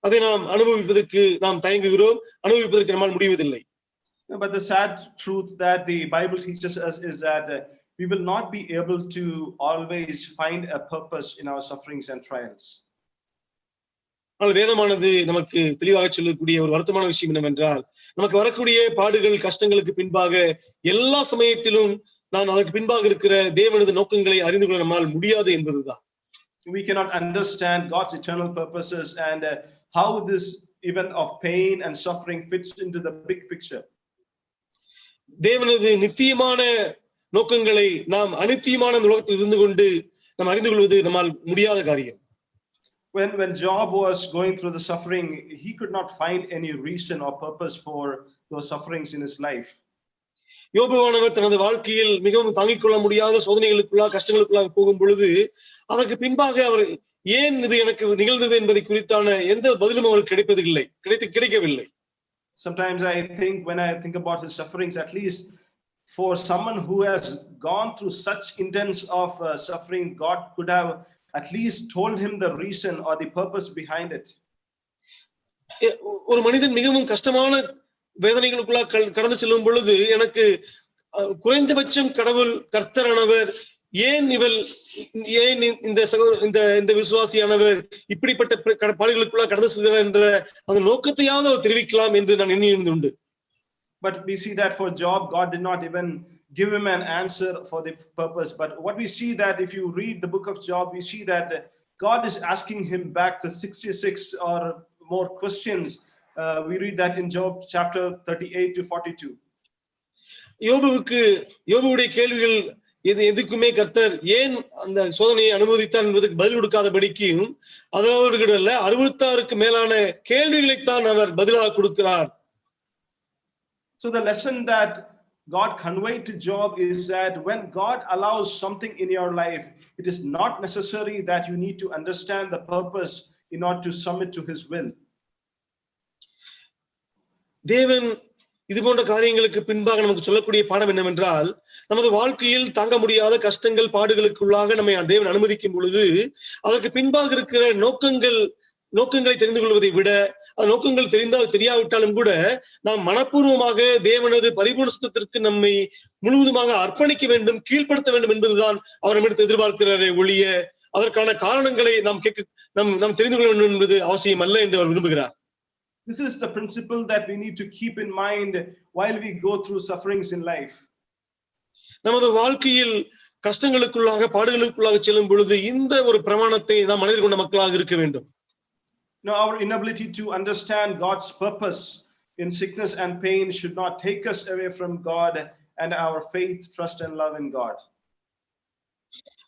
அதை நாம் அனுபவிப்பதற்கு நாம் தயங்குகிறோம், அனுபவிப்பதற்கு நம்மால் முடிவதில்லை. But the sad truth that the Bible teaches us is that we will not be able to always find a purpose in our sufferings and trials. ஆனால் வேதமானது நமக்கு தெளிவாக சொல்லக்கூடிய ஒரு வருத்தமான விஷயம் என்னவென்றால், நமக்கு வரக்கூடிய பாடுகள் கஷ்டங்களுக்கு பின்பாக எல்லா சமயத்திலும் நான் அதற்கு பின்பாக இருக்கிற தேவனது நோக்கங்களை அறிந்து கொள்ள நம்மால் முடியாது என்பதுதான். We cannot understand God's eternal purposes and how this event of pain and suffering fits into the big picture. தேவனது நித்தியமான நோக்கங்களை நாம் அநித்தியமான உலகத்தில் இருந்து கொண்டு நாம் அறிந்து கொள்வது நம்மால் முடியாத காரியம். When Job was going through the suffering, he could not find any reason or purpose for those sufferings in his life. யோபுவானவர் தனது வாழ்க்கையில் மிகவும் தாங்கிக் கொள்ள முடியாத சோதனைகளுக்குள்ளாக கஷ்டங்களுக்குள்ளாக போகும் பொழுது அதற்கு பின்பாக அவர் ஏன் இது எனக்கு நிகழ்ந்தது என்பதை குறித்தான எந்த பதிலும் அவருக்கு கிடைக்கவில்லை. Sometimes I think, when I think about his sufferings, at least for someone who has gone through such intense of suffering, God could have at least told him the reason or the purpose behind it. ஒரு மனிதன் மிகவும் கஷ்டமான வேதனைகளுக்குள்ளாக கடந்து செல்லும் பொழுது எனக்கு குறைந்தபட்சம் கடவுள் கர்த்தரானவர் ஏன் இந்த விசுவாசியானவர் இப்படிப்பட்ட பாடுகளுக்குள்ளாக கடந்து செல்கிறார் என்ற அந்த நோக்கத்தையாவது அவர் தெரிவிக்கலாம் என்று நான் எண்ணியிருந்துண்டு. But we see that for Job, God did not even give him an answer for the purpose. But what we see that if you read the book of Job, we see that God is asking him back the 66 or more questions. We read that in Job chapter 38 to 42. யோபுவுடைய கேள்விகள் எதுக்குமே கர்த்தர் ஏன் அந்த சோதனையை அனுமதித்தார் என்பதற்கு பதில் கொடுக்காதபடிக்கும் அதனோடு 66க்கு மேலான கேள்விகளைத்தான் அவர் பதிலாக கொடுக்கிறார். So the lesson that God conveyed to Job is that when God allows something in your life, it is not necessary that you need to understand the purpose in order to submit to his will. தேவன் இது போன்ற காரியங்களுக்கு பின்பாக நமக்கு சொல்லக்கூடிய பாடம் என்னவென்றால், நமது வாழ்க்கையில் தாங்க முடியாத கஷ்டங்கள் பாடுகளுக்குள்ளாக நம்மை தேவன் அனுமதிக்கும் பொழுது அதற்கு பின்பாக இருக்கிற நோக்கங்களை தெரிந்து கொள்வதை விட, அந்த நோக்கங்கள் தெரியாவிட்டாலும் கூட நாம் மனப்பூர்வமாக தேவனது பரிபூர்ணத்திற்கு நம்மை முழுவதுமாக அர்ப்பணிக்க வேண்டும், கீழ்ப்படுத்த வேண்டும் என்பதுதான் அவர் நம்மிடத்தில் எதிர்பார்க்கிறாரே ஒழிய அதற்கான காரணங்களை நாம் தெரிந்து கொள்ள வேண்டும் என்பது அவசியம் அல்ல என்று அவர் விரும்புகிறார். This is the principle that we need to keep in mind while we go through sufferings in life. நமது வாழ்க்கையில் கஷ்டங்களுக்குள்ளாக பாடுகளுக்குள்ளாக செல்லும் பொழுது இந்த ஒரு பிரமாணத்தை நாம் மனதில் கொண்ட மக்களாக இருக்க வேண்டும். Now, our inability to understand God's purpose in sickness and pain should not take us away from God and our faith, trust and love in God.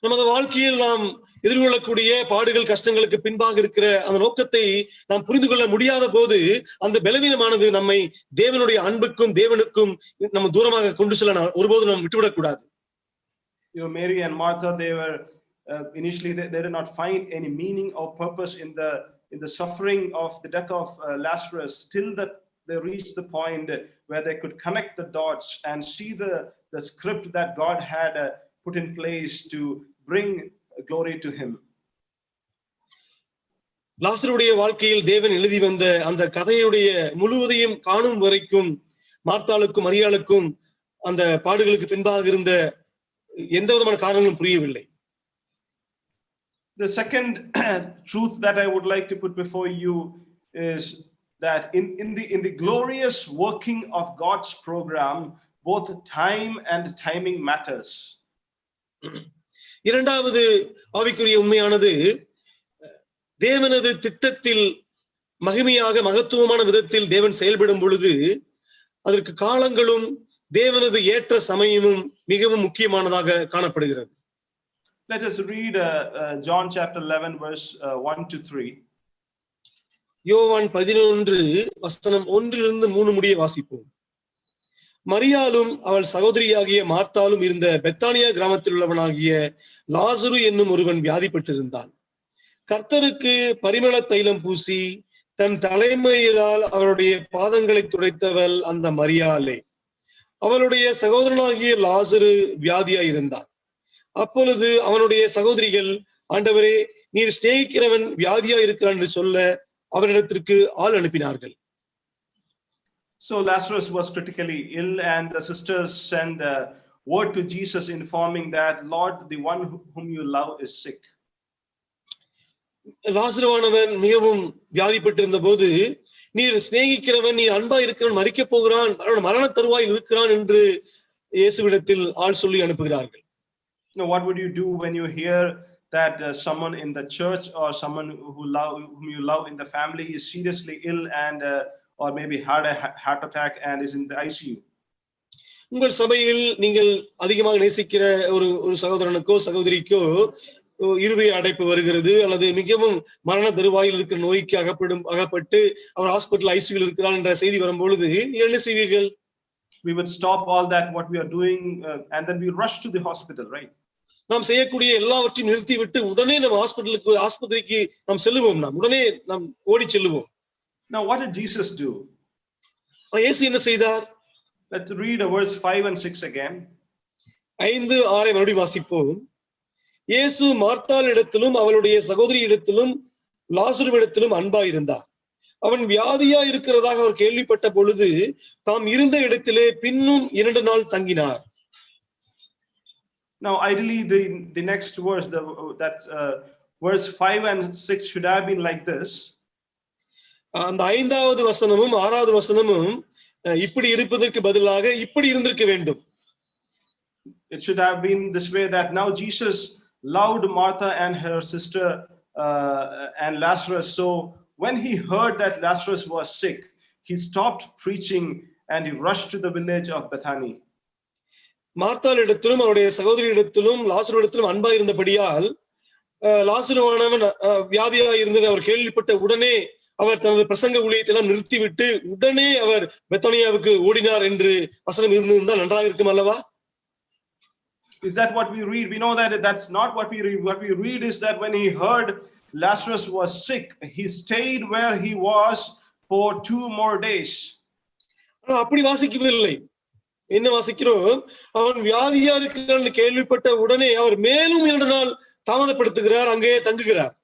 நமது வாழ்க்கையில் நாம் எதிர்கொள்ளக்கூடிய பாடுகள் கஷ்டங்களுக்கு பின்பாக இருக்கிற அந்த நோக்கத்தை நாம் புரிந்து கொள்ள முடியாத போது அந்த பலவீனமானது நம்மை தேவனுடைய அன்புக்கும் தேவனுக்கும் நம்ம தூரமாக கொண்டு செல்ல ஒருபோதும் நாம் விட்டுவிடக் கூடாது. Mary and Martha, they were initially they did not find any meaning or purpose in the suffering of the death of Lazarus, till that they reached the point where they could connect the dots and see the script that God had put in place to bring glory to him. லாசருடைய வாழ்க்கையில் தேவன் எழுதி வந்த அந்த கதையுடைய முழுவதையும் காணும் வரைக்கும் மார்த்தாளுக்கும் மரியாளுக்கும் அந்த பாடுகளுக்கு பின்பாக இருந்த எந்த விதமான காரணங்களும் புரியவில்லை. The second truth that I would like to put before you is that in the glorious working of God's program, both time and timing matters. இரண்டாவது ஆவிக்குரிய உண்மையானது, தேவனது திட்டத்தில் மகிமையாக மகத்துவமான விதத்தில் தேவன் செயல்படும் பொழுது அதற்கு காலங்களும் தேவனது ஏற்ற சமயமும் மிகவும் முக்கியமானதாக காணப்படுகிறது. Let us read John chapter 11 verse 1 to 3. யோவான் 11 வசனம் 1 3 முடிய வாசிப்போம். மரியாளும் அவள் சகோதரியாகிய மார்த்தாலும் இருந்த பெத்தானியா கிராமத்தில் உள்ளவனாகிய லாசரு என்னும் ஒருவன் வியாதிப்பட்டிருந்தான். கர்த்தருக்கு பரிமள தைலம் பூசி தன் தலைமையிலால் அவருடைய பாதங்களை துடைத்தவள் அந்த மரியாளே. அவளுடைய சகோதரனாகிய லாசரு வியாதியாயிருந்தான். அப்பொழுது அவனுடைய சகோதரிகள், ஆண்டவரே, நீர் சிநேகிக்கிறவன் வியாதியா இருக்கிறான் என்று சொல்ல அவரிடத்திற்கு ஆள் அனுப்பினார்கள். So Lazarus was critically ill, and the sisters sent word to Jesus informing that, Lord, the one whom you love is sick. லாசருவானவன் மிகவும் வியாதிப்பட்டிருந்த போது, நீர் சிநேகிக்கிறவன், நீ அன்பா இருக்கிறவன் மரிக்க போகிறான், மரண தருவாயில் இருக்கிறான் என்று இயேசுவிடத்தில் ஆள் சொல்லி அனுப்புகிறார்கள். Now, what would you do when you hear that someone in the church or someone whom you love in the family is seriously ill and or maybe had a heart attack and is in the ICU? உங்கள் சபையில் நீங்கள் அதிகமாக நேசிக்கிற ஒரு சகோதரனுக்கோ சகோதரிக்கோ இருதய அடைப்பு வருகிறது, அல்லது மிகவும் மரண தருவாயில் இருக்கிற நோய்க்கு அகப்பட்டு அவர் ஹாஸ்பிட்டல் ஐசியூவில் இருக்கிறார் என்ற செய்தி வரும்பொழுது என்ன செய்வீர்கள்? We would stop all that what we are doing and then we rush to the hospital, right? நாம் செய்யக்கூடிய எல்லாவற்றையும் நிறுத்திவிட்டு உடனே நம்ம ஆஸ்பத்திரிக்கு நாம் செல்லுவோம், உடனே நாம் ஓடி செல்லுவோம். Now what did Jesus do? இயேசு என்ன செய்தார்? Let's read verse 5 and 6 again. 5, 6 மறுபடியும் வாசிப்போம். இயேசு மார்த்தாளிடத்திலும் அவளுடைய சகோதரியிடத்திலும் லாசருவிடத்திலும் அன்பாயிருந்தார். அவன் வியாதியா இருக்கிறதாக அவர் கேள்விப்பட்ட பொழுது தாம் இருந்த இடத்திலே பின்னும் 2 நாள் தங்கினார். Now ideally the next verse verse 5 and 6 should have been like this. அந்த 5வது வசனமும் 6வது வசனமும் இப்படி இருப்பதற்கு பதிலாக இப்படி இருந்திருக்க வேண்டும். It should have been this way, that now Jesus loved Martha and her sister and Lazarus. So when he heard that Lazarus was sick, he stopped preaching and he rushed to the village of Bethany. மார்த்தாளிடத்திலும் அவருடைய சகோதரியிடத்திலும் லாசருவிடத்திலும் அன்பா இருந்தபடியால் லாசருவானவன் வியாதியா இருந்தது அவர் கேள்விப்பட்ட உடனே அவர் தனது பிரசங்க ஊழியத்தை எல்லாம் நிறுத்திவிட்டு உடனே அவர் பெத்தானியாவுக்கு ஓடினார் என்று வசனம் இருந்திருந்தால் நன்றாக இருக்கும் அல்லவா? Is that what we read? We know that that's not what we read. What we read is that when he heard Lazarus was sick, he stayed where he was for 2 more days. அப்படி வாசிக்கவில்லை. என்ன வாசிக்கிறோம்? அவன் வியாதியா இருக்கிறான் கேள்விப்பட்ட உடனே அவர் மேலும் 2 நாள் தாமதப்படுத்துகிறார், அங்கே தங்குகிறார்.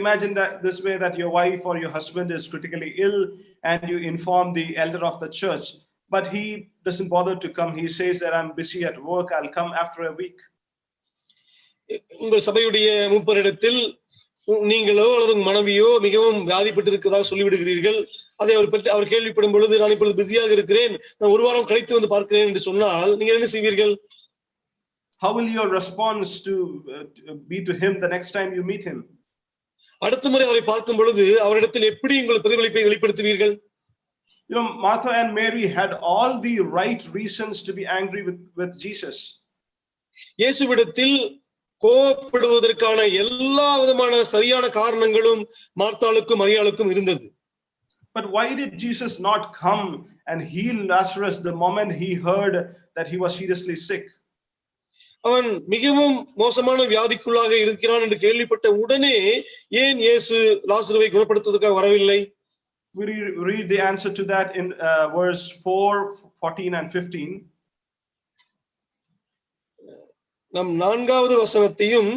Imagine that this way, that your wife or your husband is critically ill and you inform the elder of the church, but he doesn't bother to come. He says that I'm busy at work, I'll come after a week. உங்கள் சபையுடைய மூப்பரிடத்தில் நீங்களோ அல்லது மனைவியோ மிகவும் வியாதிப்பட்டு இருக்கிறதாக சொல்லிவிடுகிறீர்கள். அதை அவர் கேள்விப்படும் பொழுது நான் இப்பொழுது பிஸியாக இருக்கிறேன், நான் 1 வாரம் கழித்து வந்து பார்க்கிறேன் என்று சொன்னால் நீங்கள் என்ன செய்வீர்கள்? How will your response to be to him the next time you meet him? அடுத்த முறை அவரை பார்க்கும் பொழுது அவரிடத்தில் எப்படி உங்கள் பிரதிபலிப்பை வெளிப்படுத்துவீர்கள்? Martha and Mary had all the right reasons to be angry with Jesus. இயேசுவிடத்தில் கோபப்படுவதற்கான எல்லா விதமான சரியான காரணங்களும் மார்த்தாளுக்கும் மரியாளுக்கும் இருந்தது. But why did Jesus not come and heal Lazarus the moment he heard that he was seriously sick? அவன் மிகவும் மோசமான வியாதிக்குள்ளாக இருக்கிறான் என்று கேள்விப்பட்ட உடனே ஏன் இயேசு லாசருவை குணப்படுத்துவதற்காக வரவில்லை? We read the answer to that in verse 4, 14 and 15. நம் 4வது வசனத்தையும்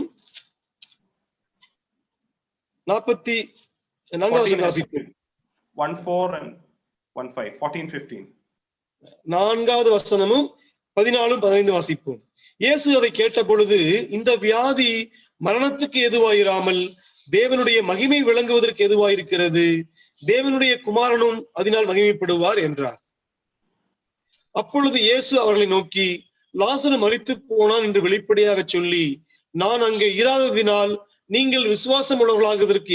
44வது வாசிப்போம். 1:4 and 1:5, 14, 15. 4வது வசனமும் 14, 15 வாசிப்போம். இயேசு அதை கேட்ட பொழுது இந்த வியாதி மரணத்துக்கு எதுவாயிராமல் தேவனுடைய மகிமை விளங்குவதற்கு எதுவாயிருக்கிறது, தேவனுடைய குமாரனும் அதனால் மகிமைப்படுவார் என்றார். அப்பொழுது இயேசு அவர்களை நோக்கி லாசரு மரித்து போனான் என்று வெளிப்படையாக சொல்லி, நான் அங்கே இராததினால் நீங்கள் விசுவாசம் உள்ளவர்களாகுவதற்கு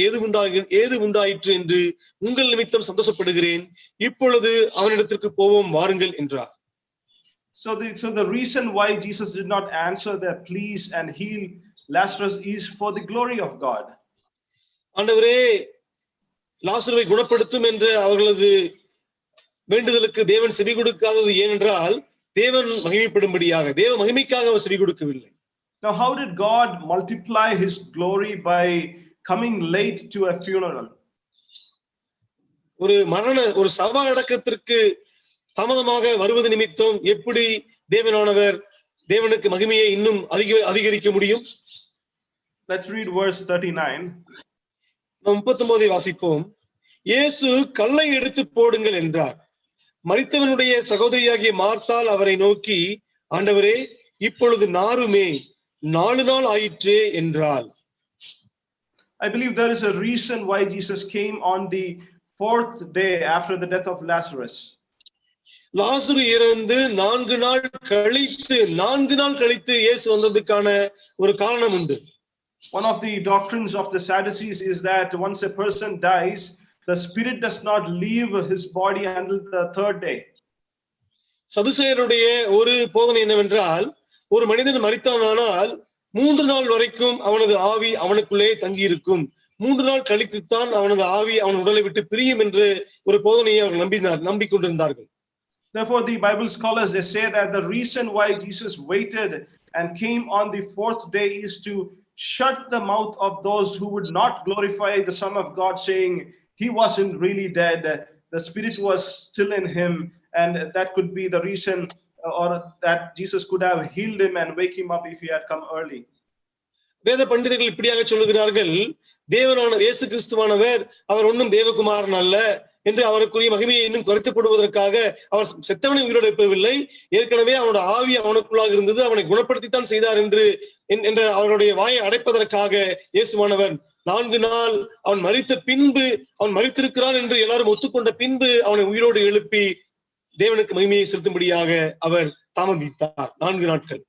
ஏது உண்டாயிற்று என்று உங்கள் நிமித்தம் சந்தோஷப்படுகிறேன். இப்பொழுது அவனிடத்திற்கு போவோம் வாருங்கள் என்றார். So the reason why Jesus did not answer their pleas and heal Lazarus is for the glory of God. ஆண்டவரே லாசருவை குணப்படுத்தும் என்ற அவர்களது வேண்டுதலுக்கு தேவன் செவி கொடுக்காதது ஏனென்றால் தேவன் மகிமைப்படும்படியாக, தேவ மகிமைக்காக அவர் செவி கொடுக்கவில்லை. Now how did God multiply his glory by coming late to a funeral? ஒரு சவ அடக்கத்திற்கு தாமதமாக வருவது நிமித்தம் எப்படி தேவனுக்கு மகிமையை இன்னும் அதிகரிக்க முடியும்? Let's read verse 39. 39 வாசிப்போம். இயேசு கல்லை எடுத்து போடுங்கள் என்றார். மரித்தவனுடைய சகோதரியாகிய மார்த்தாள் அவரை நோக்கி, ஆண்டவரே இப்பொழுது நாருமே 4 நாள் ஆயிற்றே என்றாள். I believe there is a reason why Jesus came on the fourth day after the death of Lazarus. லாசரு இறந்து 4 நாள் கழித்து இயேசு வந்ததுக்கான ஒரு காரணம் உண்டு. One of the doctrines of the Sadducees is that once a person dies, the spirit does not leave his body until the third day. சதுசேயருடைய ஒரு போதனை என்னவென்றால், ஒரு மனிதன் மரித்தானால் 3 நாள் வரைக்கும் அவனது ஆவி அவனுக்குள்ளே தங்கி இருக்கும். 3 நாள் கழித்துத்தான் அவனது ஆவி அவன் உடலை விட்டு பிரியும் என்று ஒரு போதனையை அவர்கள் நம்பிக்கொண்டிருந்தார்கள். Therefore, the Bible scholars, they say that the reason why Jesus waited and came on the fourth day is to shut the mouth of those who would not glorify the Son of God, saying he wasn't really dead, the spirit was still in him, and that could be the reason, or that Jesus could have healed him and wake him up if he had come early. வேத பண்டிதர்கள் இப்படியாக சொல்லுகிறார்கள், தேவனான இயேசு கிறிஸ்துவானவர் அவர் ஒன்றும் தேவகுமாரன் அல்ல என்று அவருக்குரிய மகிமையை இன்னும் குறைத்துப்படுவதற்காக அவர் செத்தவனை உயிரோடு எழுப்பவில்லை, ஏற்கனவே அவனோட ஆவி அவனுக்குள்ளாக இருந்தது, அவனை குணப்படுத்தித்தான் செய்தார் என்ற அவருடைய வாயை அடைப்பதற்காக இயேசுவானவர் 4 நாள் அவன் மரித்த பின்பு, அவன் மரித்திருக்கிறான் என்று எல்லாரும் ஒத்துக்கொண்ட பின்பு அவனை உயிரோடு எழுப்பி தேவனுக்கு மகிமையை செலுத்தும்படியாக அவர் தாமதித்தார் 4 நாட்கள்.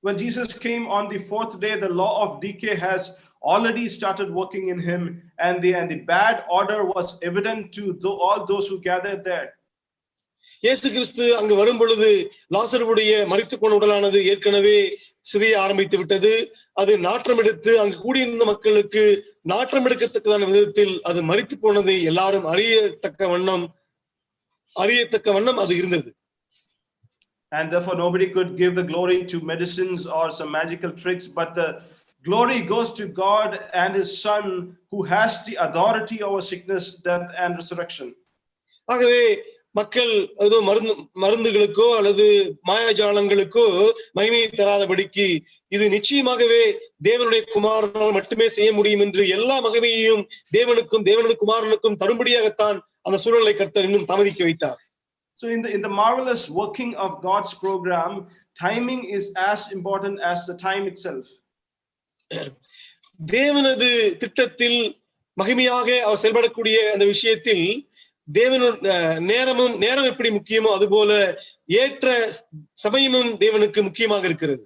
When Jesus came on the fourth day, the law of decay has already started working in him, and the bad order was evident to all those who gathered there. இயேசு கிறிஸ்து அங்கு வரும் பொழுது லாசருடைய மரித்து போன உடலானது ஏற்கனவே சிதைய ஆரம்பித்து விட்டது. அது நாற்றம் எடுத்து அங்கு கூடியிருந்த மக்களுக்கு நாற்றம் எடுக்கத்தக்கதான விதத்தில் அது மரித்து போனதை எல்லாரும் அறியத்தக்க வண்ணம் அது இருந்தது. And therefore nobody could give the glory to medicines or some magical tricks, but the glory goes to God and his Son, who has the authority over sickness, death and resurrection. ஆகவே மக்கள் ஏதோ மருந்துகளுக்கோ அல்லது மாயாஜாலங்களுக்கோ மகிமையை தராதபடிக்கு இது நிச்சயமாகவே தேவனுடைய குமாரனால் மட்டுமே செய்ய முடியும் என்று எல்லா மகிமையையும் தேவனுக்கும் தேவனுடைய குமாரனுக்கும் தரும்படியாகத்தான் அந்த சூழலை கர்த்தர் இன்னும் தாமதிக்க வைத்தார். So in the marvelous working of God's program, timing is as important as the time itself. தேவனது திட்டத்தில் மகிமையாக அவர் செயல்படக்கூடிய அந்த விஷயத்தில் நேரம் எப்படி முக்கியமோ அதுபோல ஏற்ற சமயமும் தேவனுக்கு முக்கியமாக இருக்கிறது.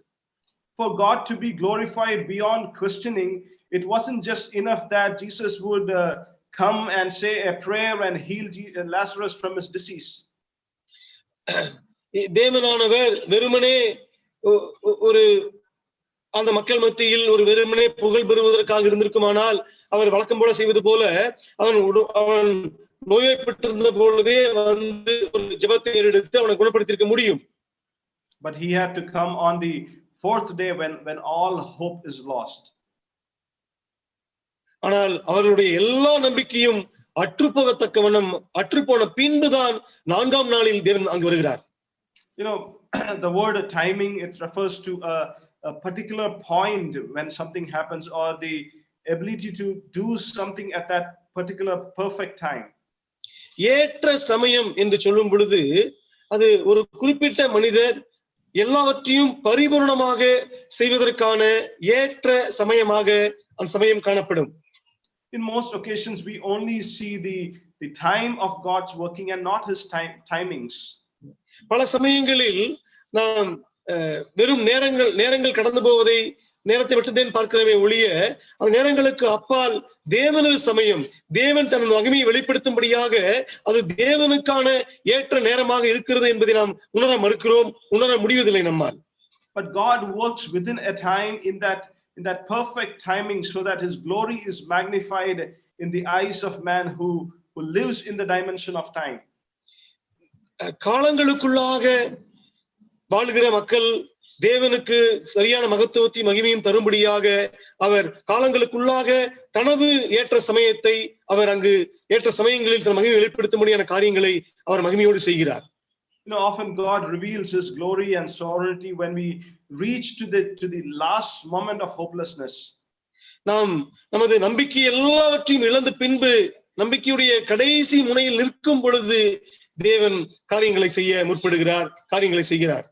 For God to be glorified beyond questioning, it wasn't just enough that Jesus would come and say a prayer and heal Lazarus from his disease. தேவனானவர் வெறுமனே ஒரு அந்த மக்கள் மத்தியில் ஒரு வெறுமனே புகழ் பெறுவதற்காக இருந்திருக்குமானால் அவர் வழக்கம் போல செய்வது போல அவன் நோய்வாய்ப்பட்டிருந்த பொழுதே வந்து ஒரு ஜெபத்தை எடுத்து அவனை குணப்படுத்தியிருக்க முடியும். But he had to come on the fourth day when all hope is lost. ஆனால் அவர்களுடைய எல்லா நம்பிக்கையும் அற்றுப்போகத்தக்க வண்ணம் அற்றுப்போன பின்புதான் 4ஆம் நாளில் தேவன் அங்கு வருகிறார். You know, the word timing, it refers to a particular point when something happens, or the ability to do something at that particular perfect time. ஏற்ற சமயம் என்று சொல்லும் பொழுது அது ஒரு குறிப்பிட்ட மனிதர் எல்லாவற்றையும் பரிபூர்ணமாக செய்வதற்கான ஏற்ற சமயமாக அந்த சமயம் காணப்படும். In most occasions we only see the time of God's working and not his timings. பல சமயங்களில் நாம் வெறும் நேரங்கள் கடந்து போவதை நேரத்தை மட்டும்தான் பார்க்கிறவே ஒழிய அந்த நேரங்களுக்கு அப்பால் தேவனது சமயம், தேவன் தனது மகிமையை வெளிப்படுத்தும்படியாக அது தேவனுக்கான ஏற்ற நேரமாக இருக்கிறது என்பதை நாம் உணர முடிவதில்லை நம்மால். But God works within a time in that perfect timing, so that his glory is magnified in the eyes of man who lives in the dimension of time. காலங்களுக்குள்ளாக வாழ்கிற மக்கள் தேவனுக்கு சரியான மகத்துவத்தையும் மகிமையும் தரும்படியாக அவர் காலங்களுக்குள்ளாக தனது ஏற்ற சமயத்தை அவர் அங்கு ஏற்ற சமயங்களில் தன் மகிமை வெளிப்படுத்தும்படியான காரியங்களை அவர் மகிமையோடு செய்கிறார். You know, often God reveals his glory and sovereignty when we reach to the last moment of hopelessness. நாம் நமது நம்பிக்கை எல்லாவற்றையும் இழந்த பின்பு நம்பிக்கையுடைய கடைசி முனையில் நிற்கும் பொழுது தேவன் காரியங்களை செய்ய முற்படுகிறார், காரியங்களை செய்கிறார்.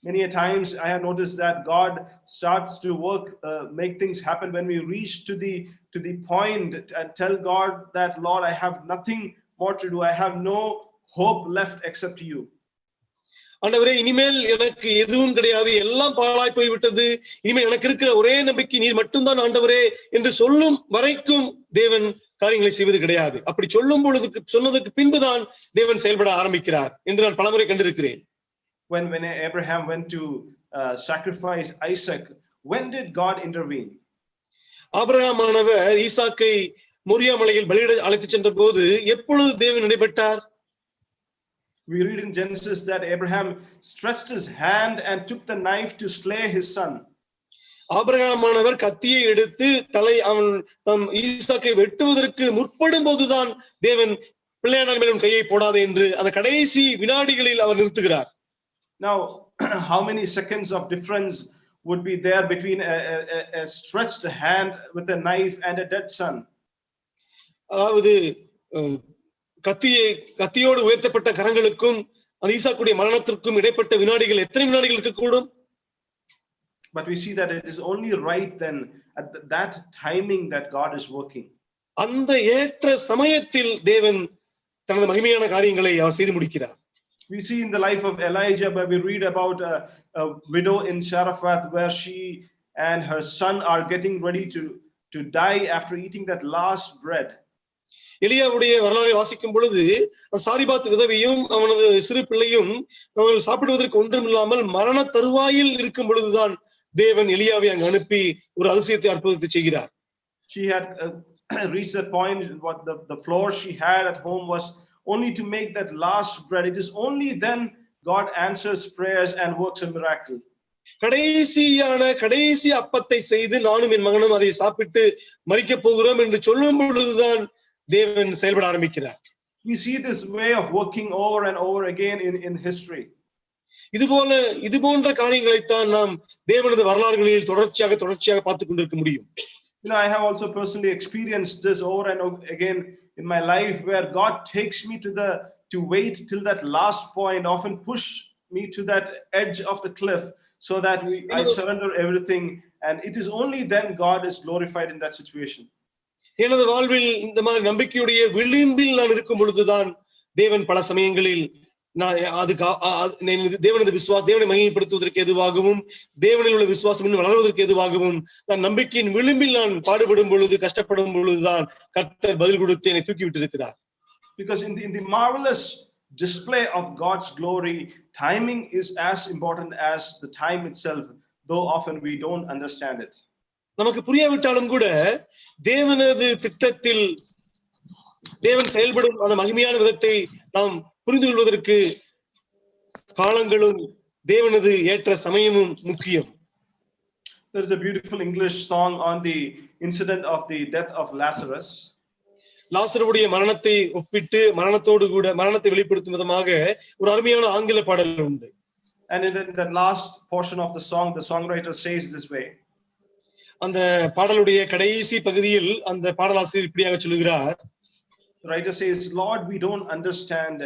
Many a times I have noticed that God starts to work, make things happen when we reach to the point and tell God that, Lord, I have nothing more to do. I have no hope left except you. ஆண்டவரே, இனிமேல் எனக்கு எதுவும் கிடையாது, எல்லாம் பாழாய் போய்விட்டது, இனிமேல் எனக்கு இருக்கிற ஒரே நம்பிக்கை நீர் மட்டும்தான் ஆண்டவரே என்று சொல்லும் வரைக்கும் தேவன் காரியங்களை செய்வது கிடையாது. அப்படி சொல்லும் பொழுதுக்கு சொன்னதுக்கு பின்புதான் தேவன் செயல்பட ஆரம்பிக்கிறார் என்று நான் பலமுறை கண்டிருக்கிறேன். When Abraham went to sacrifice Isaac, when did God intervene? ஆபிரகாமானவர் ஈசாக்கை மோரியா மலையில் பலியிட அழைத்து சென்ற போது எப்பொழுது தேவன் இடைப்பட்டார்? We read in Genesis that Abraham stretched his hand and took the knife to slay his son. ஆபிரகாமானவர் கத்தியை எடுத்து தம் ஈசாக்கை வெட்டுவதற்கு முற்படும் போதுதான் தேவன் பிள்ளையாண்டான் மேலும் கையை போடாது என்று அந்த கடைசி வினாடிகளில் அவர் நிறுத்துகிறார். Now, how many seconds of difference would be there between a stretched hand with a knife and a dead son? அதாவது கத்தியோடு உயர்த்தப்பட்ட கரங்களுக்கும் அந்த ஈசாக்குடைய மரணத்திற்கும் இடைப்பட்ட வினாடிகள் எத்தனை வினாடிகள் இருக்கக்கூடும்? But we see that it is only right then at that timing that God is working. அந்த ஏற்ற சமயத்தில் தேவன் தனது மகிமையான காரியங்களை அவர் செய்து முடிக்கிறார். We see in the life of Elijah, where we read about a widow in Zarephath, where she and her son are getting ready to die after eating that last bread. எலியாவுடைய வரலாறை வாசிக்கும் பொழுது சாரிபாத் விதவையும் அவனது சிறு பிள்ளையும் அவர்கள் சாப்பிடுவதற்கு ஒன்றும் இல்லாமல் மரண தருவாயில் இருக்கும் பொழுதுதான் தேவன் எலியாவை அங்கு அனுப்பி ஒரு அதிசயத்தை அற்புதத்தை செய்கிறார். She had reached that point. What the flour she had at home was only to make that last bread. It is only then God answers prayers and works a miracle. கடைசி அப்பத்தை செய்து நானும் என் மகனும் அதை சாப்பிட்டு மரிக்க போகிறோம் என்று சொல்லும் பொழுதுதான் தேவன் செயல்பட ஆரம்பிக்கிறார். We see this way of working over and over again in history. இது போன்ற காரியங்களைத்தான் நாம் தேவனது வரலாறுகளில் தொடர்ச்சியாக பார்த்துக் கொண்டிருக்க முடியும். I have also personally experienced this over and over again in my life, where God takes me to wait till that last point, often push me to that edge of the cliff, so that I surrender everything, and it is only then God is glorified in that situation. எனது வாழ்வில் இந்த மாதிரி நம்பிக்கையுடைய விளிம்பில் நான் இருக்கும் பொழுதுதான் தேவன் பல சமயங்களில் தேவனது தேவனை மகிமைப்படுத்துவதற்கு எதுவாகவும் தேவனில் உள்ள விசுவாசம் இன்னும் வளர்வதற்கு எதுவாகவும் நான் நம்பிக்கையின் விளிம்பில் நான் பாடுபடும் பொழுது கஷ்டப்படும் பொழுதுதான் கர்த்தர் பதில் கொடுத்து என்னை தூக்கி விட்டிருக்கிறார். Because in the marvelous display of God's glory, timing is as important as the time itself, though often we don't understand it. நமக்கு புரியாவிட்டாலும் கூட தேவனது திட்டத்தில் தேவன் செயல்படும் அந்த மகிமையான விதத்தை நாம் புரிந்து கொள்வதற்கு காலங்களும் தேவனது ஏற்ற சமயமும் முக்கியம். There is a beautiful English song on the incident of the death of Lazarus. லாசருடைய மரணத்தை ஒப்பிட்டு மரணத்தோடு கூட மரணத்தை வெளிப்படுத்தும் விதமாக ஒரு அருமையான ஆங்கில பாடல் உண்டு. And in the last portion of the song, the songwriter says this way. அந்த பாடலுடைய கடைசி பகுதியில் அந்த பாடலாசிரியர் இப்படியாக சொல்கிறார். The writer says, Lord, we don't understand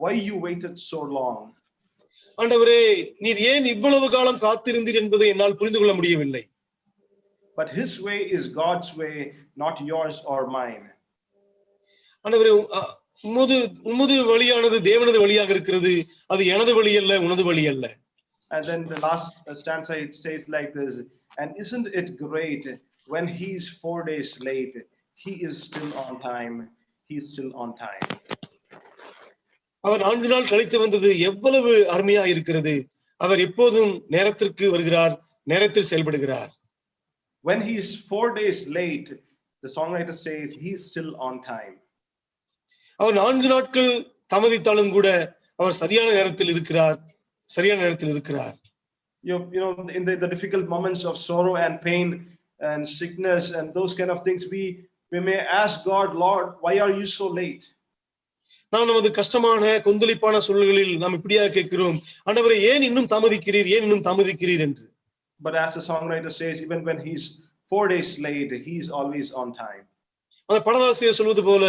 why you waited so long. ஆண்டவரே, நீர் ஏன் இவ்வளவு காலம் காத்திருந்தீர் என்பதை என்னால் புரிந்து கொள்ள முடியவில்லை. But his way is God's way, not yours or mine. ஆண்டவரே, உமது வழியானது தேவனது வழியாக இருக்கிறது, அது எனது வழி அல்ல, உனது வழி அல்ல. And then the last stanza, it says like this, and isn't it great when he's 4 days late, he is still on time. He's still on time. அவர் 4 நாள் கழித்து வந்தது எவ்வளவு அருமையா இருக்கிறது. அவர் எப்போதும் நேரத்திற்கு வருகிறார், நேரத்தில் செயல்படுகிறார். When he's 4 days late, the songwriter says he's still on time. அவர் 4 நாட்கள் தாமதித்தாலும் கூட அவர் சரியான நேரத்தில் இருக்கிறார். You know, in the difficult moments of sorrow and pain and sickness and those kind of things, we may ask God, Lord, why are you so late? நாம் நமது கஷ்டமான கொந்தளிப்பான சூழல்களில் நாம் இப்படியாக கேட்கிறோம், ஆண்டவரே ஏன் இன்னும் தாமதிக்கிறீர் என்று. But as the songwriter says, even when he's 4 days late, he's always on time. அந்த பாடலாசிரியர் சொல்வது போல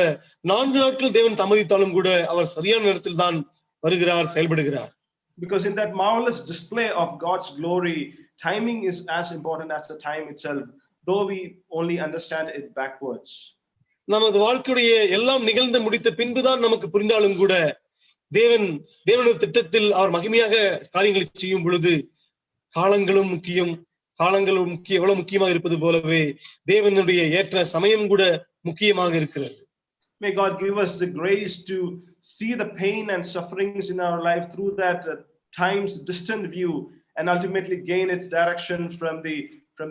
4 நாட்கள் தேவன் தாமதித்தாலும் கூட அவர் சரியான நேரத்தில் தான் வருகிறார், செயல்படுகிறார். Because in that marvelous display of God's glory, timing is as important as the time itself, though we only understand it backwards. நமது வாழ்க்கையுடைய எல்லாம் நிகழ்ந்து முடித்த பின்புதான் நமக்கு புரிந்தாலும் கூட தேவனது திட்டத்தில் அவர் மகிமையாக காரியங்களை செய்யும் பொழுது காலங்களும் முக்கியம், எவ்வளவு முக்கியமாக இருப்பது போலவே தேவனுடைய ஏற்ற சமயம் கூட முக்கியமாக இருக்கிறது. May God give us the grace to see the pain and sufferings in our life through that time's distant view, and ultimately gain its direction from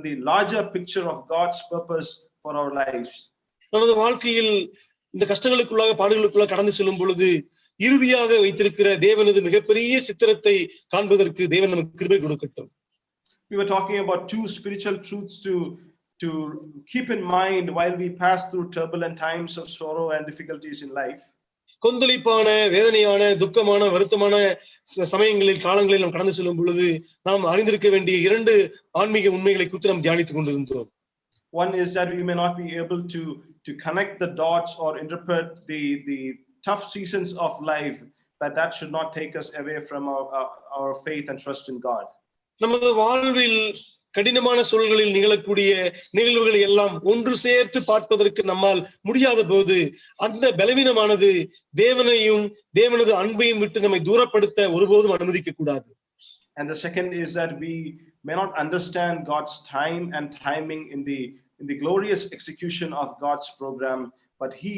the larger picture of God's purpose for our lives. நமது வாழ்க்கையில் இந்த கஷ்டங்களுக்குள்ளாக பாடுகளுக்குள்ளாக கடந்து செல்லும் பொழுது இறுதியாக வைத்திருக்கிற தேவனது மிகப்பெரிய சித்திரத்தை காண்பதற்கு தேவன் நமக்கு கிருபை கொடுக்கட்டும். We were talking about two spiritual truths to keep in mind while we pass through turbulent times of sorrow and difficulties in life. கொந்தளிப்பான, வேதனையான, துக்கமான, வருத்தமான சமயங்களில் காலங்களில் நாம் கடந்து செல்லும் பொழுது நாம் அறிந்திருக்க வேண்டிய இரண்டு ஆன்மீக உண்மைகளை குறித்து நாம் தியானித்துக் கொண்டிருந்தோம். One is that we may not be able to connect the dots or interpret the tough seasons of life, but that should not take us away from our faith and trust in God. நமது வாழ்வில் கடினமான சூழல்களில் நிகழக்கூடிய நிகழ்வுகளை எல்லாம் ஒன்று சேர்த்து பார்ப்பதற்கு நம்மால் முடியாத போது அந்த பலவீனமானது தேவனையும் தேவனது அன்பையும் விட்டு நம்மை தூரப்படுத்த ஒருபோதும் அனுமதிக்க கூடாது. And the second is that we may not understand God's time and timing in the glorious execution of God's program, but he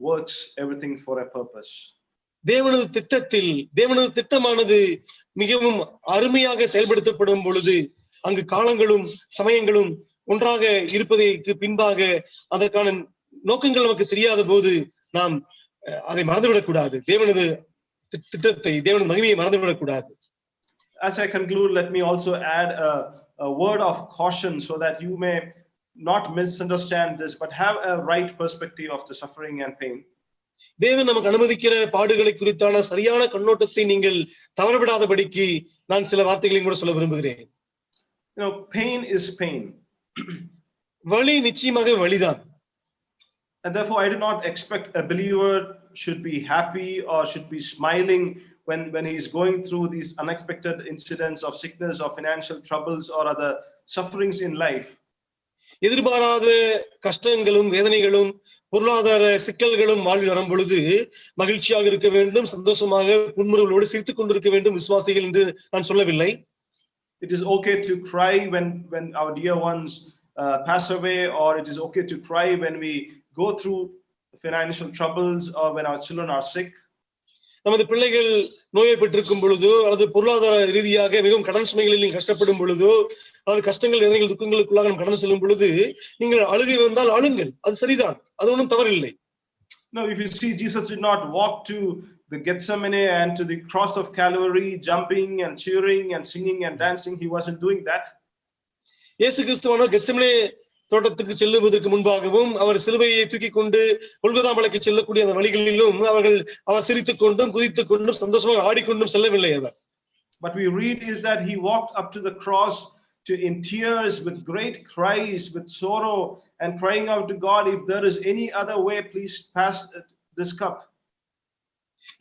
works everything for a purpose. தேவனது திட்டமானது மிகவும் அருமையாக செயல்படுத்தப்படும் பொழுது அங்கு காலங்களும் சமயங்களும் ஒன்றாக இருப்பதற்கு பின்பாக அதற்கான நோக்கங்கள் நமக்கு தெரியாத போது நாம் அதை மறந்துவிடக்கூடாது. தேவனது திட்டத்தை, தேவனது மகிமையை மறந்துவிடக்கூடாது. As I conclude, let me also add a word of caution so that you may not misunderstand this, but have a right perspective of the suffering and pain. தேவன் நமக்கு அனுமதிக்கிற பாடுகளை குறித்தான சரியான கண்ணோட்டத்தை நீங்கள் தவறவிடாதபடிக்கு நான் சில வார்த்தைகளையும் கூட சொல்ல விரும்புகிறேன். You know, pain is pain. வலி நிச்சயமாக வலிதான். And therefore I do not expect a believer should be happy or should be smiling when he is going through these unexpected incidents of sickness or financial troubles or other sufferings in life. எதிர்பாராத கஷ்டங்களும் வேதனைகளும் பொருளாதார சிக்கல்களும் வாழ்வில் வரும் பொழுது மகிழ்ச்சியாக இருக்க வேண்டும், சந்தோஷமாக புன்முறுவலோடு சிரித்துக் கொண்டிருக்க வேண்டும் விசுவாசிகள் என்று நான் சொல்லவில்லை. It is okay to cry when our dear ones pass away, or it is okay to cry when we go through financial troubles or when our children are sick. நமது பிள்ளைகள் நோய்பட்டிருக்கும் பொழுதோ அல்லது பொருளாதார ரீதியாக மிகவும் கடன் சுமைகளில் கஷ்டப்படும் பொழுதோ அல்லது கஷ்டங்கள் வேதனைகள் துக்கங்களுக்குள்ளாக நாம் கடந்து செல்லும் பொழுது நீங்கள் அழுகை வந்தால் அழுங்கள், அது சரிதான், அது ஒன்றும் தவறில்லை. Now if you see, Jesus did not walk to the Gethsemane and to the cross of Calvary jumping and cheering and singing and dancing. He wasn't doing that. இயேசு கிறிஸ்துவானவர் கெத்செமனே தோட்டத்துக்கு செல்லுவதற்கு முன்பாகவும் அவர் சிலுவையை தூக்கி கொண்டு கொல்கொதா மலைக்கு செல்லக்கூடிய அந்த வழிகளிலும் அவர் சிரித்துக் கொண்டும் குதித்துக் கொண்டும் சந்தோஷமாக ஆடிக்கொண்டும் செல்லவில்லை அவர். But we read is that he walked up to the cross in tears, with great cries, with sorrow, and crying out to God, if there is any other way, please pass this cup.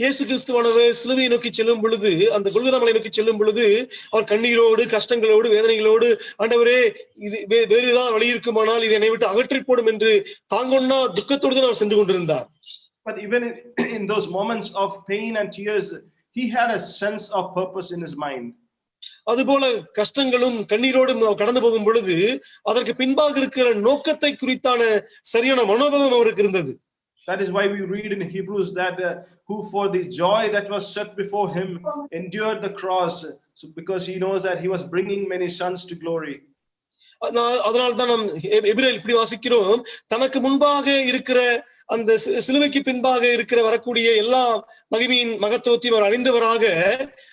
இயேசு கிறிஸ்துவானவர் சிலுவையை நோக்கி செல்லும் பொழுது, அந்த கொல்கொதா மலை நோக்கி செல்லும் பொழுது அவர் கண்ணீரோடு கஷ்டங்களோடு வேதனைகளோடு, ஆண்டவரே இது வேறு ஏதாவது வழி இருக்குமானால் இதை என்னை விட்டு அகற்றி போடும் என்று தாங்கொன்னா துக்கத்தோடு அவர் சென்று கொண்டிருந்தார். But even in those moments of pain and tears, he had a sense of purpose in his mind. அதுபோல கஷ்டங்களும் கண்ணீரோடும் கடந்து போகும் பொழுது அதற்கு பின்பாக இருக்கிற நோக்கத்தை குறித்தான சரியான மனோபாவம் அவருக்கு இருந்தது. That is why we read in Hebrews that who for the joy that was set before him endured the cross, so because he knows that he was bringing many sons to glory. அதனால்தான் நாம் எபிரேயர் இப்படி வாசிக்கிறோம், தனக்கு முன்பாக இருக்கிற அந்த சிலுவைக்கு பின்பாக இருக்கிற வரக்கூடிய எல்லா மகிமையின் மகத்துவத்தையும் அவர் அறிந்தவராக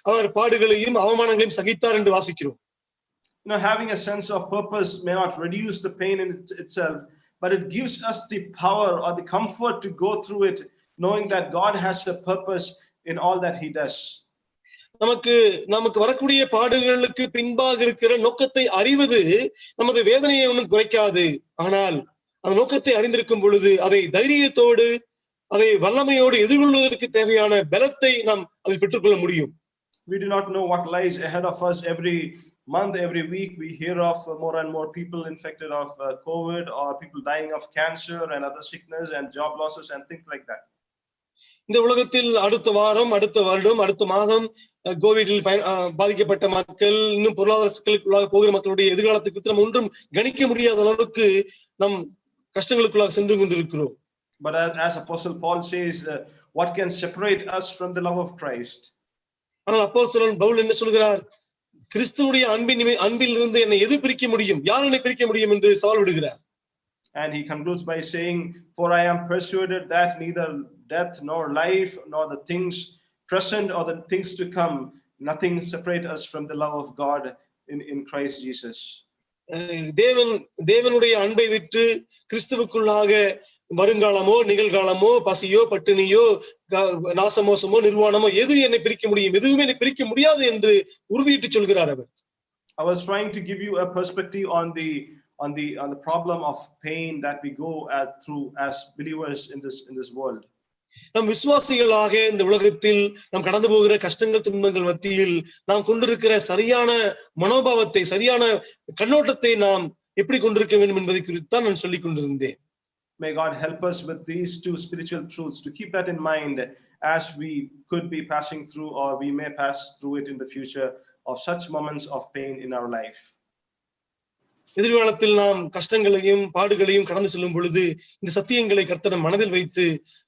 அவர் பாடுகளையும் அவமானங்களையும் சகித்தார் என்று வாசிக்கிறோம். You know, having a sense of purpose may not reduce the pain in itself, but it gives us the power or the comfort to go through it, knowing that God has a purpose in all that he does. நமக்கு வரக்கூடிய பாடுகளுக்கு பின்பாக இருக்கிற நோக்கத்தை அறிவது நமது வேதனையை ஒன்றும் குறைக்காது. ஆனால் அந்த நோக்கத்தை அறிந்திருக்கும் பொழுது அதை தைரியத்தோடு அதை வல்லமையோடு எதிர்கொள்வதற்கு தேவையான பலத்தை நாம் அதில் பெற்றுக்கொள்ள முடியும். We do not know what lies ahead of us. Every month, every week, we hear of more and more people infected of COVID, or people dying of cancer and other sickness and job losses and things like that. இந்த உலகத்தில் அடுத்த வாரம், அடுத்த வருடம், அடுத்த மாதம் கோவிடில் பாதிக்கப்பட்ட மக்கள், இன்னும் பொருளாதார சிக்கலுக்குள்ளாக போகிற மக்களுடைய எதிர்காலத்தை குறித்து நம்ம ஒன்றும் கணிக்க முடியாத அளவுக்கு நம் கஷ்டங்களுக்குள்ளாக சென்று கொண்டிருக்கிறோம். But as Apostle Paul says, what can separate us from the love of Christ? ஆனால் அப்போஸ்தலன் பவுல் என்ன சொல்கிறார்? கிறிஸ்துவுடைய அன்பிலிருந்து என்னை எது பிரிக்க முடியும்? யார் என்னை பிரிக்க முடியும் என்று சவால் விடுகிறார். And he concludes by saying, for I am persuaded that neither death nor life nor the things present or the things to come, nothing separate us from the love of God in Christ Jesus. தேவனுடைய அன்பை விட்டு கிறிஸ்துவுக்குள்ளாக வருங்காலமோ நிகழ்காலமோ பசியோ பட்டினியோ நாசமோசமோ நிர்வாணமோ எது என்னை பிரிக்க முடியும்? எதுவுமே என்னை பிரிக்க முடியாது என்று உறுதியிட்டு சொல்கிறார் அவர். I was trying to give you a perspective on the problem of pain that we go through as believers in this world. நம் விசுவாசிகளாக இந்த உலகத்தில் நாம் கடந்து போகிற கஷ்டங்கள் துன்பங்கள் மத்தியில் நாம் கொண்டிருக்கிற சரியான மனோபாவத்தை, சரியான கண்ணோட்டத்தை நாம் எப்படி கொண்டிருக்க வேண்டும் என்பதை குறித்து தான் நான் சொல்லிக் கொண்டிருந்தேன். May God help us with these two spiritual truths to keep that in mind as we could be passing through, or we may pass through it in the future, of such moments of pain in our life. எதிர்காலத்தில் நாம் கஷ்டங்களையும் பாடுகளையும் கடந்து செல்லும் பொழுது இந்த சத்தியங்களை கர்த்தர் மனதில் வைத்து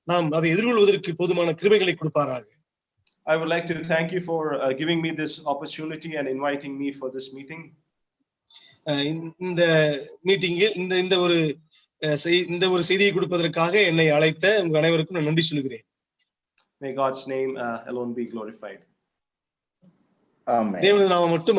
நாம் அதை எதிர்கொள்வதற்கு போதுமான கிருபைகளை கொடுப்பாராக. I would like to thank you for giving me this opportunity and inviting me for this meeting. இந்த மீட்டிங்கில் இந்த ஒரு செய்தியை கொடுப்பதற்காக என்னை அழைத்த உங்கள் அனைவருக்கும் நான் நன்றி சொல்கிறேன். May God's name alone be glorified. Amen. தேவனுடைய நாமம் மட்டும்